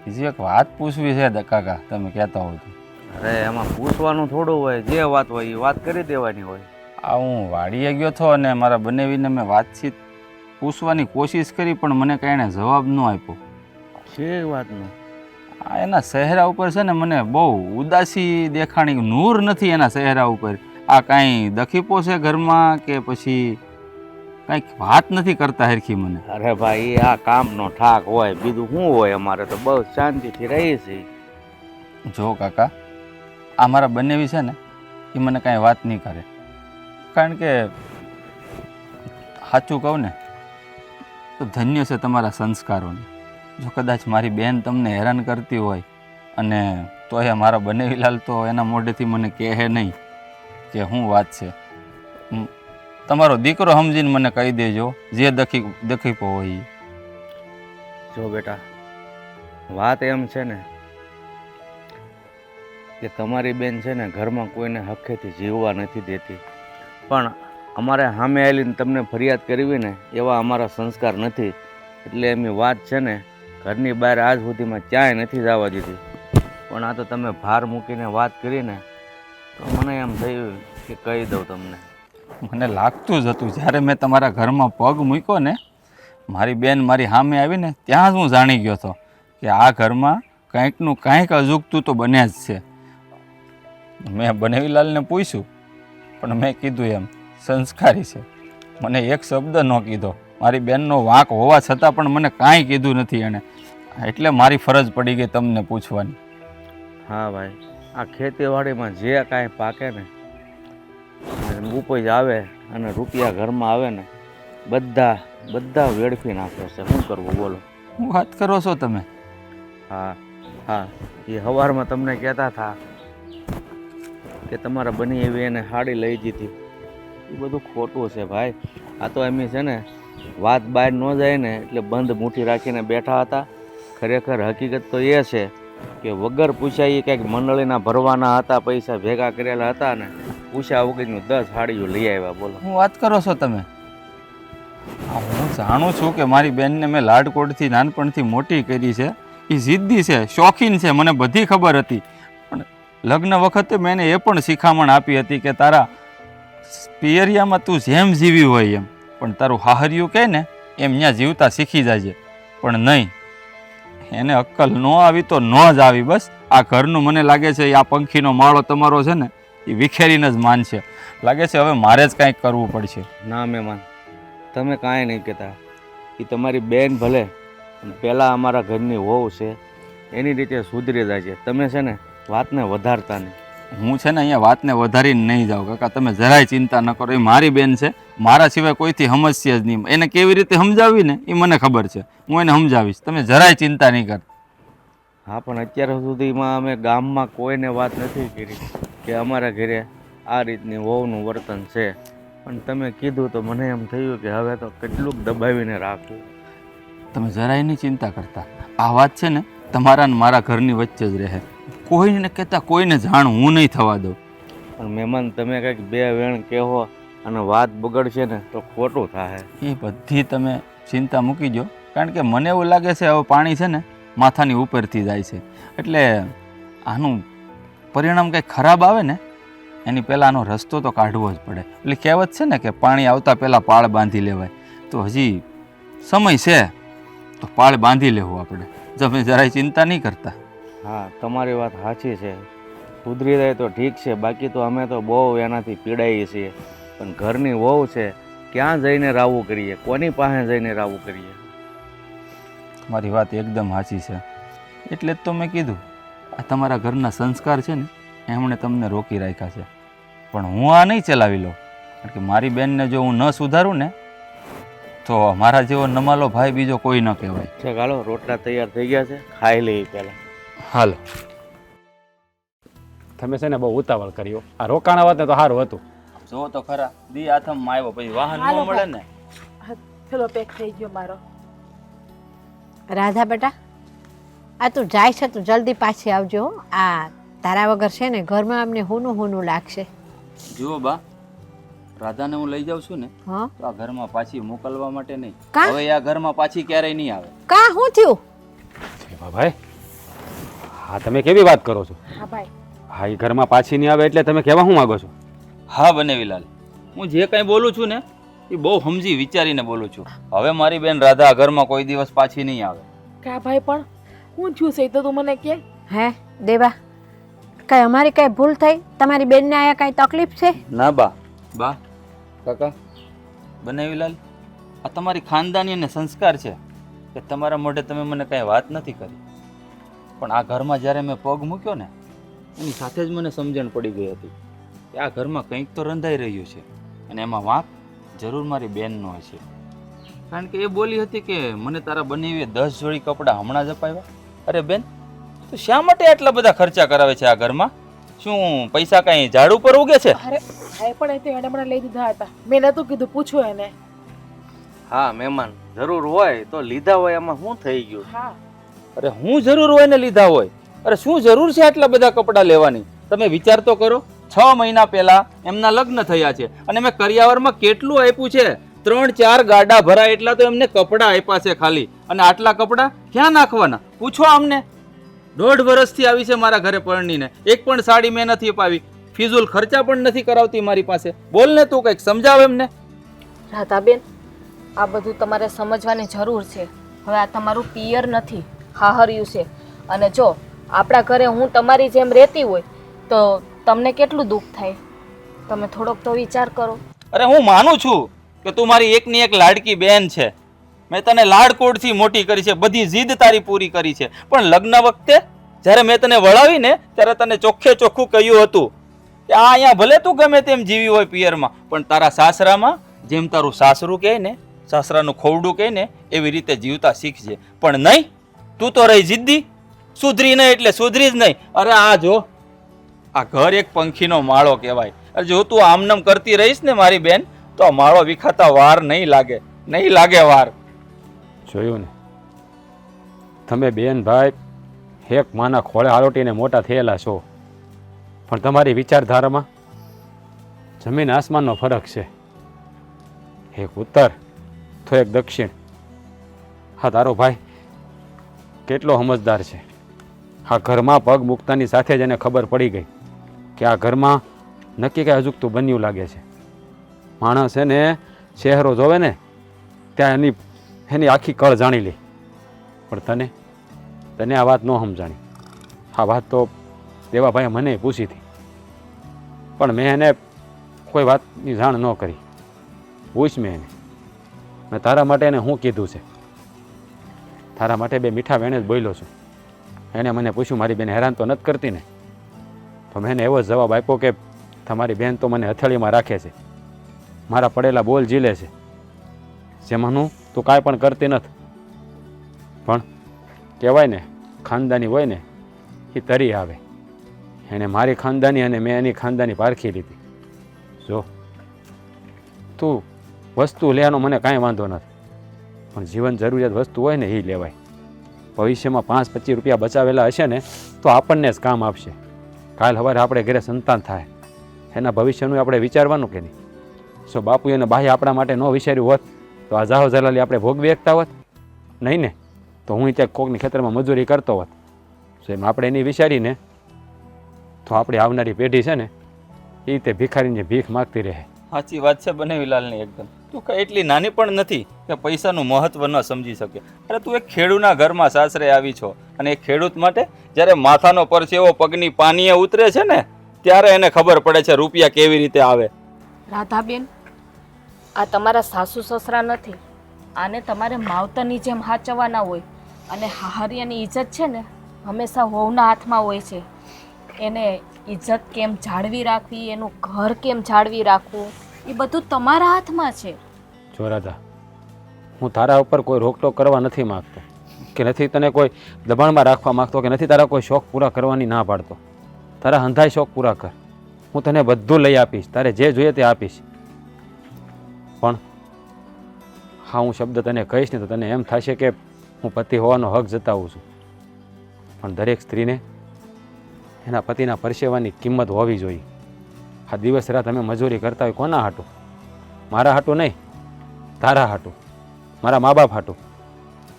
બીજી એક વાત પૂછવી છે કાકા, તમે કહેતા હો તો. અરે એમાં પૂછવાનું થોડું હોય, જે વાત હોય એ વાત કરી દેવાની હોય. આ હું વાડીએ ગયો હતો અને મારા બંનેવીને મેં વાતચીત પૂછવાની કોશિશ કરી પણ મને કાંઈ એણે જવાબ ન આપ્યો. છે વાતનું? આ એના ચહેરા ઉપર છે ને મને બહુ ઉદાસી દેખાણી, નૂર નથી એના ચહેરા ઉપર. આ કાંઈ દખીપો છે ઘરમાં કે પછી કાંઈક વાત નથી કરતા હરખી મને. અરે ભાઈ, એ આ કામનો ઠાક હોય, બીજું શું હોય. અમારે તો બહુ શાંતિથી રહી છે. જો કાકા, આ મારા બંનેવી છે ને એ મને કાંઈ વાત નહીં કરે, કારણ કે સાચું કહું ને તો ધન્ય છે તમારા સંસ્કારોને. જો કદાચ મારી બેન તમને હેરાન કરતી હોય અને તોય મારા બંનેવીલાલ તો એના મોઢેથી મને કહે નહીં કે શું વાત છે. તમારો દીકરો સમજીને મને કહી દેજો જે દખીપો હોય ઈ. જો બેટા, વાત એમ છે ને કે તમારી બેન છે ને ઘરમાં કોઈને હક્કેથી જીવવા નથી દેતી, પણ અમારે સામે આવીને તમને ફરિયાદ કરવી ને એવા અમારા સંસ્કાર નથી, એટલે એમની વાત છે ને ઘરની બહાર આજ સુધીમાં ક્યાંય નથી જવા દીધી. પણ આ તો તમે ભાર મૂકીને વાત કરીને તો મને એમ થયું કે કહી દઉં તમને. મને લાગતું જ હતું જ્યારે મેં તમારા ઘરમાં પગ મૂક્યો ને, મારી બેન મારી સામે આવીને ત્યાં જ હું જાણી ગયો હતો કે આ ઘરમાં કંઈકનું કાંઈક અજુગતું તો બન્યા જ છે. મેં બનેવીલાલને પૂછ્યું પણ મેં કીધું એમ સંસ્કારી છે, મને એક શબ્દ ન કીધો. મારી બેનનો વાંક હોવા છતાં પણ મને કાંઈ કીધું નથી એણે, એટલે મારી ફરજ પડી ગઈ તમને પૂછવાની. હા ભાઈ, આ ખેતીવાડીમાં જે કાંઈ પાકે ને, ઉપજ આવે અને રૂપિયા ઘરમાં આવે ને, બધા વેડફી નાખે છે. શું કરવું બોલો? શું વાત કરો છો તમે? હા હા, એ સવારમાં તમને કહેતા હતા કે તમારા બની એવી એને સાડી લઈ દીધી. એ બધું ખોટું છે ભાઈ. આ તો એમ છે ને વાત બહાર ન જાય ને એટલે બંધ મુઠ્ઠી રાખીને બેઠા હતા. ખરેખર હકીકત તો એ છે કે વગર પૂછ્યા એ કંઈક મંડળીના ભરવાના હતા, પૈસા ભેગા કરેલા હતા ને પૂછ્યા વગરનું 10 સાડીઓ લઈ આવ્યા. બોલો શું વાત કરો છો તમે? હું જાણું છું કે મારી બેનને મેં લાડકોડથી નાનપણથી મોટી કરી છે. એ જિદ્દી છે, શોખીન છે, મને બધી ખબર હતી. પણ લગ્ન વખતે મેં એને એ પણ શિખામણ આપી હતી કે તારા પિયરિયામાં તું જેમ જીવી હોય એમ, પણ તારું હાહરિયું કહે ને એમ ત્યાં જીવતા શીખી જાજે. પણ નહીં, એને અક્કલ ન આવી તો ન જ આવી. બસ આ ઘરનું મને લાગે છે આ પંખીનો માળો તમારો છે ને એ વિખેરીને જ માનશે. લાગે છે હવે મારે જ કાંઈક કરવું પડશે. ના મહેમાન, તમે કાંઈ નહીં કહેતા. એ તમારી બેન ભલે, પણ પહેલાં અમારા ઘરની વહુ છે, એની રીતે સુધરી જાય છે. તમે છે ને વાતને વધારતા નહીં. હું છે ને અહીંયા વાતને વધારીને નહીં જાઉં કાકા, તમે જરાય ચિંતા ન કરો. એ મારી બેન છે, મારા સિવાય કોઈથી સમજશે જ નહીં. એને કેવી રીતે સમજાવી ને એ મને ખબર છે, હું એને સમજાવીશ. તમે જરાય ચિંતા નહીં કર. હા, પણ અત્યાર સુધીમાં અમે ગામમાં કોઈને વાત નથી કરી કે અમારા ઘરે આ રીતની વહુનું વર્તન છે. પણ તમે કીધું તો મને એમ થયું કે હવે તો કેટલુંક દબાવીને રાખવું. તમે જરાય નહીં ચિંતા કરતા. આ વાત છે ને તમારા ને મારા ઘરની વચ્ચે જ રહે. કોઈને કહેતા કોઈને જાણ હું નહીં થવા દઉં. પણ મહેમાન, તમે કંઈક બે વેણ કહેવો અને વાત બગડશે ને તો ખોટું થાય. એ બધી તમે ચિંતા મૂકી દો, કારણ કે મને એવું લાગે છે હવે પાણી છે ને માથાની ઉપરથી જાય છે. એટલે આનું પરિણામ કંઈક ખરાબ આવે ને એની પહેલાં આનો રસ્તો તો કાઢવો જ પડે. એટલે કહેવત છે ને કે પાણી આવતા પહેલાં પાળ બાંધી લેવાય. તો હજી સમય છે તો પાળ બાંધી લેવું આપણે. તમે જરાય ચિંતા નહીં કરતા. હા, તમારી વાત સાચી છે. સુધરી જાય તો ઠીક છે, બાકી તો અમે તો બહુ એનાથી પીડાઈએ છીએ. પણ ઘરની વહુ છે, ક્યાં જઈને રાવું કરીએ, કોની પાસે જઈને રાવું કરીએ? તમારી વાત એકદમ સાચી છે. એટલે જ તો મેં કીધું આ તમારા ઘરના સંસ્કાર છે ને એમણે તમને રોકી રાખ્યા છે. પણ હું આ નહીં ચલાવી લઉં. કારણ કે મારી બેનને જો હું ન સુધારું ને તો મારા જેવો નમાલો ભાઈ બીજો કોઈ ન કહેવાય. છે હાલો, રોટલા તૈયાર થઈ ગયા છે, ખાઈ લઈએ પહેલાં. હાલો. તમે છે ને બહુ ઉતાવળ કર્યો. આ રોકાણા હોત ને તો સારું હતું. જો તો ખરા દી આથમમાં આવ્યો પછી વાહન હાલો ન મળે ને. ચલો પેક થઈ ગયો મારો. રાધા બેટા, આ તું જાય છે તું જલ્દી પાછી આવજો હો. આ તારા વગર છે ને ઘરમાં અમને હુનું હુનું લાગશે. જુઓ બા, રાધાને હું લઈ જાઉં છું ને હા, તો આ ઘરમાં પાછી મોકલવા માટે નહીં. કા? હવે આ ઘરમાં પાછી ક્યારેય નહીં આવે. કા શું થયું? ભાઈ, હા તમે કેવી વાત કરો છો? હા ભાઈ, હા, એ ઘરમાં પાછી નહીં આવે એટલે તમે કહેવા શું માંગો છો? હા બનેવીલાલ, હું જે કંઈ બોલું છું ને એ બહુ સમજી વિચારીને બોલું છું. હવે મારી બેન રાધા આ ઘરમાં કોઈ દિવસ પાછી નહીં આવે. કા ભાઈ પણ હું થયું છે એ તો તું મને કે. હે દેવા, કઈ અમારી કઈ ભૂલ થઈ? તમારી બેનને આયા કઈ તકલીફ છે? ના બા. બા, કાકા, બનેવીલાલ, આ તમારી ખાનદાની અને સંસ્કાર છે કે તમારા મોઢે તમે મને કાંઈ વાત નથી કરી. પણ આ ઘરમાં જ્યારે મેં પગ મૂક્યો ને એની સાથે જ મને સમજણ પડી ગઈ હતી કે આ ઘરમાં કંઈક તો રંધાઈ રહ્યું છે. અને એમાં વાંક જરૂર મારી બેનનો હશે. કારણ કે એ બોલી હતી કે મને તારા બનેવીએ 10 જોડી કપડાં હમણાં જ અપાવ્યા. અરે બેન, તો શા માટે આટલા બધા ખર્ચા કરાવે છે આ ઘરમાં? શું પૈસા કાંઈ ઝાડ ઉપર ઉગે છે? અરે ભાઈ પણ એ તો એને મને લઈ દીધા હતા. મેં નતું કીધું, પૂછો એને. હા મહેમાન, જરૂર હોય તો લીધા હોય, એમાં શું થઈ ગયું? હા, અરે હું જરૂર હોય ને લીધા હોય? અરે શું જરૂર છે આટલા બધા કપડાં લેવાની? તમે વિચાર તો કરો. 6 મહિના પહેલા એમના લગ્ન થયા છે અને મેં કરિયાવરમાં કેટલું આપ્યું છે? 3-4 ગાડા ભરાય એટલા તો એમને કપડાં આપ્યા છે ખાલી. અને આટલા કપડાં ક્યાં નાખવાના? પૂછો અમને. 1.5 વર્ષથી આવી છે મારા ઘરે પરણીને, એક પણ સાડી મેં નથી અપાવી. ફિઝુલ ખર્ચા પણ નથી કરાવતી મારી પાસે. બોલ ને તું, કંઈક સમજાવ એમને. રાધાબેન, આ બધું તમારે સમજવાની જરૂર છે. હવે આ તમારું પિયર નથી, હાહર્યું છે. અને જો આપણા ઘરે હું તમારી જેમ રહેતી હોય તો તમને કેટલું દુઃખ થાય? તમે થોડોક તો વિચાર કરો. અરે હું માનું છું કે તું મારી એકની એક લાડકી બેન છે. મેં તને લાડકોડથી મોટી કરી છે, બધી જીદ તારી પૂરી કરી છે. પણ લગ્ન વખતે જ્યારે મેં તને વળાવીને ત્યારે તને ચોખ્ખે ચોખ્ખું કહ્યું હતું કે આ અહીંયા ભલે તું ગમે તેમ જીવી હોય પિયરમાં, પણ તારા સાસરામાં જેમ તારું સાસરું કહે ને, સાસરાનું ખોવડું કહે ને, એવી રીતે જીવતા શીખજે. પણ નહીં, તું તો રહી જિદ્દી. સુધરી નહીં એટલે સુધરી જ નહીં. અરે આ જો, આ ઘર એક પંખીનો માળો કહેવાય. અરે જો તું આમનામ કરતી રહીશ ને મારી બેન, તો આ માળો વિખાતા વાર નહીં લાગે, નહીં લાગે વાર. જોયું ને, તમે બેન ભાઈ એક માના ખોળે આલોટીને મોટા થયેલા છો, પણ તમારી વિચારધારામાં જમીન આસમાનનો ફરક છે. એક ઉત્તર તો એક દક્ષિણ. હા, તારો ભાઈ કેટલો સમજદાર છે. આ ઘરમાં પગ મૂકતાની સાથે જ એને ખબર પડી ગઈ કે આ ઘરમાં નક્કી કંઈ અજુગતું બન્યું લાગે છે. માણસ એને શહેરો જોવે ને ત્યાં એની આખી કળ જાણી લે. પણ તને આ વાત ન સમજાણી. આ વાત તો દેવાભાઈએ મને પૂછી હતી, પણ મેં એને કોઈ વાતની જાણ ન કરી. પૂછ મેં તારા માટે એને શું કીધું છે? તારા માટે 2 મીઠા વેણે જ બોલ્યો છું. એને મને પૂછ્યું મારી બેન હેરાન તો નથી કરતી ને? તો મેં એને એવો જ જવાબ આપ્યો કે તમારી બેન તો મને હથેળીમાં રાખે છે, મારા પડેલા બોલ ઝીલે છે, જેમાંનું તું કાંઈ પણ કરતી નથી. પણ કહેવાય ને, ખાનદાની હોય ને એ તરી આવે. એણે મારી ખાનદાની અને મેં એની ખાનદાની પારખી લીધી. જો તું વસ્તુ લેવાનો મને કાંઈ વાંધો નથી, પણ જીવન જરૂરિયાત વસ્તુ હોય ને એ લેવાય. ભવિષ્યમાં 5-25 રૂપિયા બચાવેલા હશે ને તો આપણને જ કામ આપશે. કાલ સવારે આપણે ઘરે સંતાન થાય, એના ભવિષ્યનું આપણે વિચારવાનું કે નહીં? જો બાપુ અને બાહ્ય આપણા માટે ન વિચાર્યું હોત તો આ જાહો જલાલી આપણે ભોગવી શકતા હોત નહીં ને? તો હું ત્યાં કોકની ખેતરમાં મજૂરી કરતો હોત. તો એમ આપણે એની વિચારીને તો આપણી આવનારી પેઢી છે ને એ તે ભિખારીને ભીખ માગતી રહે. સાચી વાત છે બનેવીલાલની એકદમ. તું કઈ એટલી નાની પણ નથી કે પૈસાનું મહત્વ ન સમજી શકે. અરે તું એક ખેડૂતના ઘરમાં સાસરે આવી છો અને એક ખેડૂત માટે જ્યારે માથાનો પરસેવો પગની પાનીએ ઉતરે છે ને ત્યારે એને ખબર પડે છે રૂપિયા કેવી રીતે આવે. રાધાબેન, આ તમારા સાસુ સસરા નથી. આને તમારે માવતરની જેમ હાચવવાના હોય. અને હાહરિયાની ઇજ્જત છે ને હંમેશા વહુના હાથમાં હોય છે. એને ઇજ્જત કેમ જાળવી રાખવી, એનું ઘર કેમ જાળવી રાખવું, એ બધું તમારા હાથમાં છે. જો રાધા, હું તારા ઉપર કોઈ રોકટોક કરવા નથી માગતો કે નથી તને કોઈ દબાણમાં રાખવા માગતો કે નથી તારા કોઈ શોખ પૂરા કરવાની ના પાડતો. તારા હંધાય શોખ પૂરા કર, હું તને બધું લઈ આપીશ, તારે જે જોઈએ તે આપીશ. પણ હા, હું શબ્દ તને કહીશ ને તો તને એમ થશે કે હું પતિ હોવાનો હક જતાવું છું. પણ દરેક સ્ત્રીને એના પતિના પરસેવાની કિંમત હોવી જોઈએ. આ દિવસ રાત અમે મજૂરી કરતા હોય કોના હાટું? મારા હાટું નહીં, તારા હાટું, મારા મા બાપ હાટું.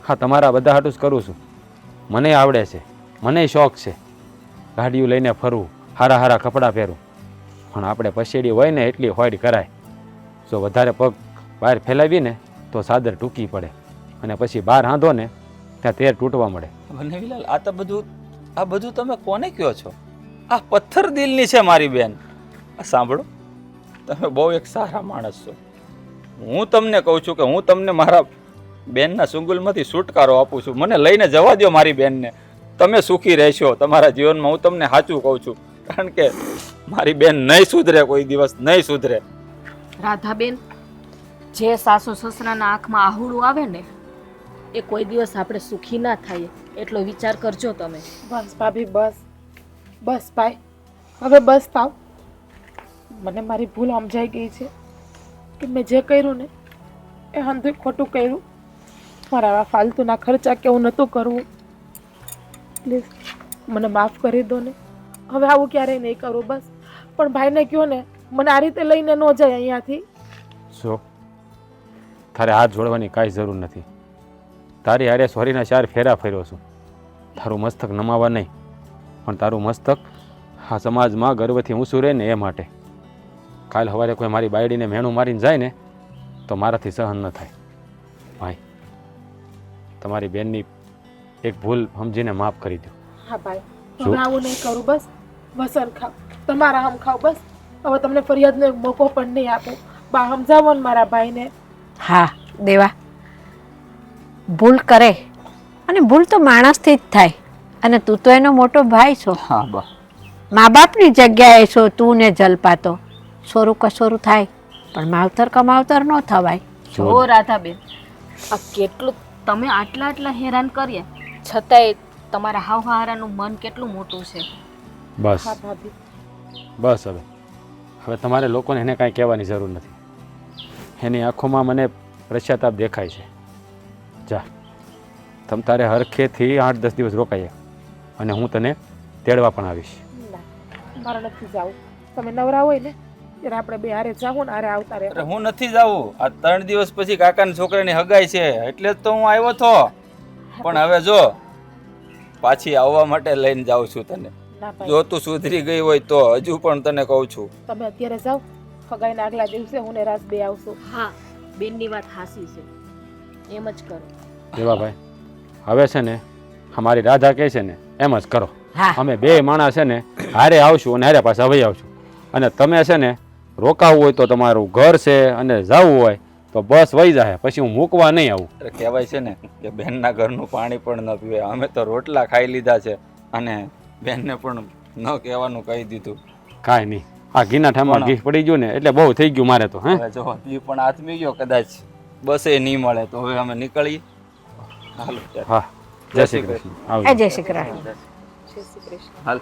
હા, તમારા બધા હાટું જ કરું છું. મને આવડે છે, મને શોખ છે ગાડીઓ લઈને ફરવું, હારા હારા કપડાં પહેરવું. પણ આપણે પછેડી હોય ને એટલી હોડ કરાય. જો વધારે પગ બહાર ફેલાવીને તો સાદર ટૂંકી પડે અને પછી બહાર હાંધો ને ત્યાં તેર તૂટવા મળે. બનેવીલાલ, આ બધું તમે કોને કહો છો? આ પથ્થર દિલની છે મારી બેન. આ સાંભળો, તમે બહુ એક સારા માણસ છો. હું તમને કહું છું કે હું તમને મારા બેનના સુંગુલમાંથી છુટકારો આપું છું. મને લઈને જવા દો મારી બેનને. તમે સુખી રહેશો તમારા જીવનમાં. હું તમને સાચું કહું છું, કારણ કે મારી બેન નહીં સુધરે, કોઈ દિવસ નહીં સુધરે. રાધાબેન, જે સાસુ સસરાના આંખમાં આહુડું આવે ને એ કોઈ દિવસ આપણે સુખી ના થાય એટલો વિચાર કરજો તમે. બસ ભાભી, બસ બસ ભાઈ, હવે બસ થાવ. મને મારી ભૂલ સમજાઈ ગઈ છે કે મેં જે કર્યું ને એ હંધું ખોટું કર્યું. મારા આવા ફાલતુના ખર્ચા કેવું નહોતું કરવું. પ્લીઝ મને માફ કરી દો ને. હવે આવું ક્યારેય નહીં કરું બસ. પણ ભાઈને કહો ને મને આ રીતે લઈને ન જાય અહીંયાથી. જો તારે હાથ જોડવાની કાંઈ જરૂર નથી. તારી હારે સોરીના 4 ફેરા ફેર્યો છું. તારું મસ્તક નમાવા નહીં, પણ તારું મસ્તક આ સમાજમાં ગર્વથી ઊંચું રહે ને એ માટે. કાલ સવારે કોઈ મારી બાયડીને મેણું મારીને જાય ને તો મારાથી સહન ન થાય. ભાઈ, તમારી બેનની એક ભૂલ સમજીને માફ કરી દો. હા ભાઈ, હવે આવું નહીં કરું બસ. વસન ખાવ, તમારા આમ ખાવ બસ. હવે તમને ફરિયાદનો એક મોકો પણ નહીં આપું. બા સમજાવો ને મારા ભાઈને. હા દેવા, ભૂલ કરે અને ભૂલ તો માણસથી જ થાય. અને તું તો એનો મોટો ભાઈ છો. હા બા, મા બાપની જગ્યાએ છો તું ને જલપાતો. સોરું કસોરું થાય પણ માવતર કમાવતર ન થવાય. જો રાધાબેન, આ કેટલું તમે આટલા હેરાન કર્યા છતાંય તમારા હાવહારાનું મન કેટલું મોટું છે. બસ હા ભાભી, બસ. હવે તમારે લોકોને એને કાંઈ કહેવાની જરૂર નથી. એની આંખોમાં મને પશ્ચાતાપ દેખાય છે. જા, તમ તારે હરખેથી 8-10 દિવસ રોકાય અને હું તને તેડવા પણ આવીશ. ના મારે નથી જાવું. તમે નવરા હોય ને ત્યારે આપણે બે હારે જાવું ને હારે આવતા રહે. અરે હું નથી જાવું. આ 3 દિવસ પછી કાકાના છોકરાની હગાઈ છે એટલે જ તો હું આવ્યો હતો. પણ હવે જો પાછી આવવા માટે લઈને જાઉં છું તને. ના ભાઈ, જો તું સુધરી ગઈ હોય તો હજુ પણ તને કહું છું. તમે અત્યારે જાઓ. ફગાઈના આગલા દિવસે હું ને રાસ બે આવશું. હા, બેનની વાત હાસી છે, એમ જ કરો. દેવાભાઈ, હવે છે ને અમારી રાધા કહે છે ને એમ જ કરો. હા. અમે 2 માણસ છે ને હારે આવશું અને હારે પાછા વહી આવશું. અને તમે છે ને રોકાવું હોય તો તમારું ઘર છે અને જવું હોય તો બસ વહી જાય, પછી હું મૂકવા નહીં આવું. અરે કહેવાય છે ને કે બેનના ઘરનું પાણી પણ ન પીવે. અમે તો રોટલા ખાઈ લીધા છે અને બેનને પણ ન કહેવાનું કહી દીધું. કાંઈ નહીં, આ ઘીના ઠામમાં ઘી પડી ગયું ને એટલે બહુ થઈ ગયું મારે તો. હે, હવે જો હજી પણ આથમી ગયો કદાચ બસે નહીં મળે તો હવે અમે નીકળીએ. હાલો ત્યારે. હા, જય શ્રી કૃષ્ણ. આવજો. જય શ્રી કૃષ્ણ. જય શ્રી કૃષ્ણ. હાલ.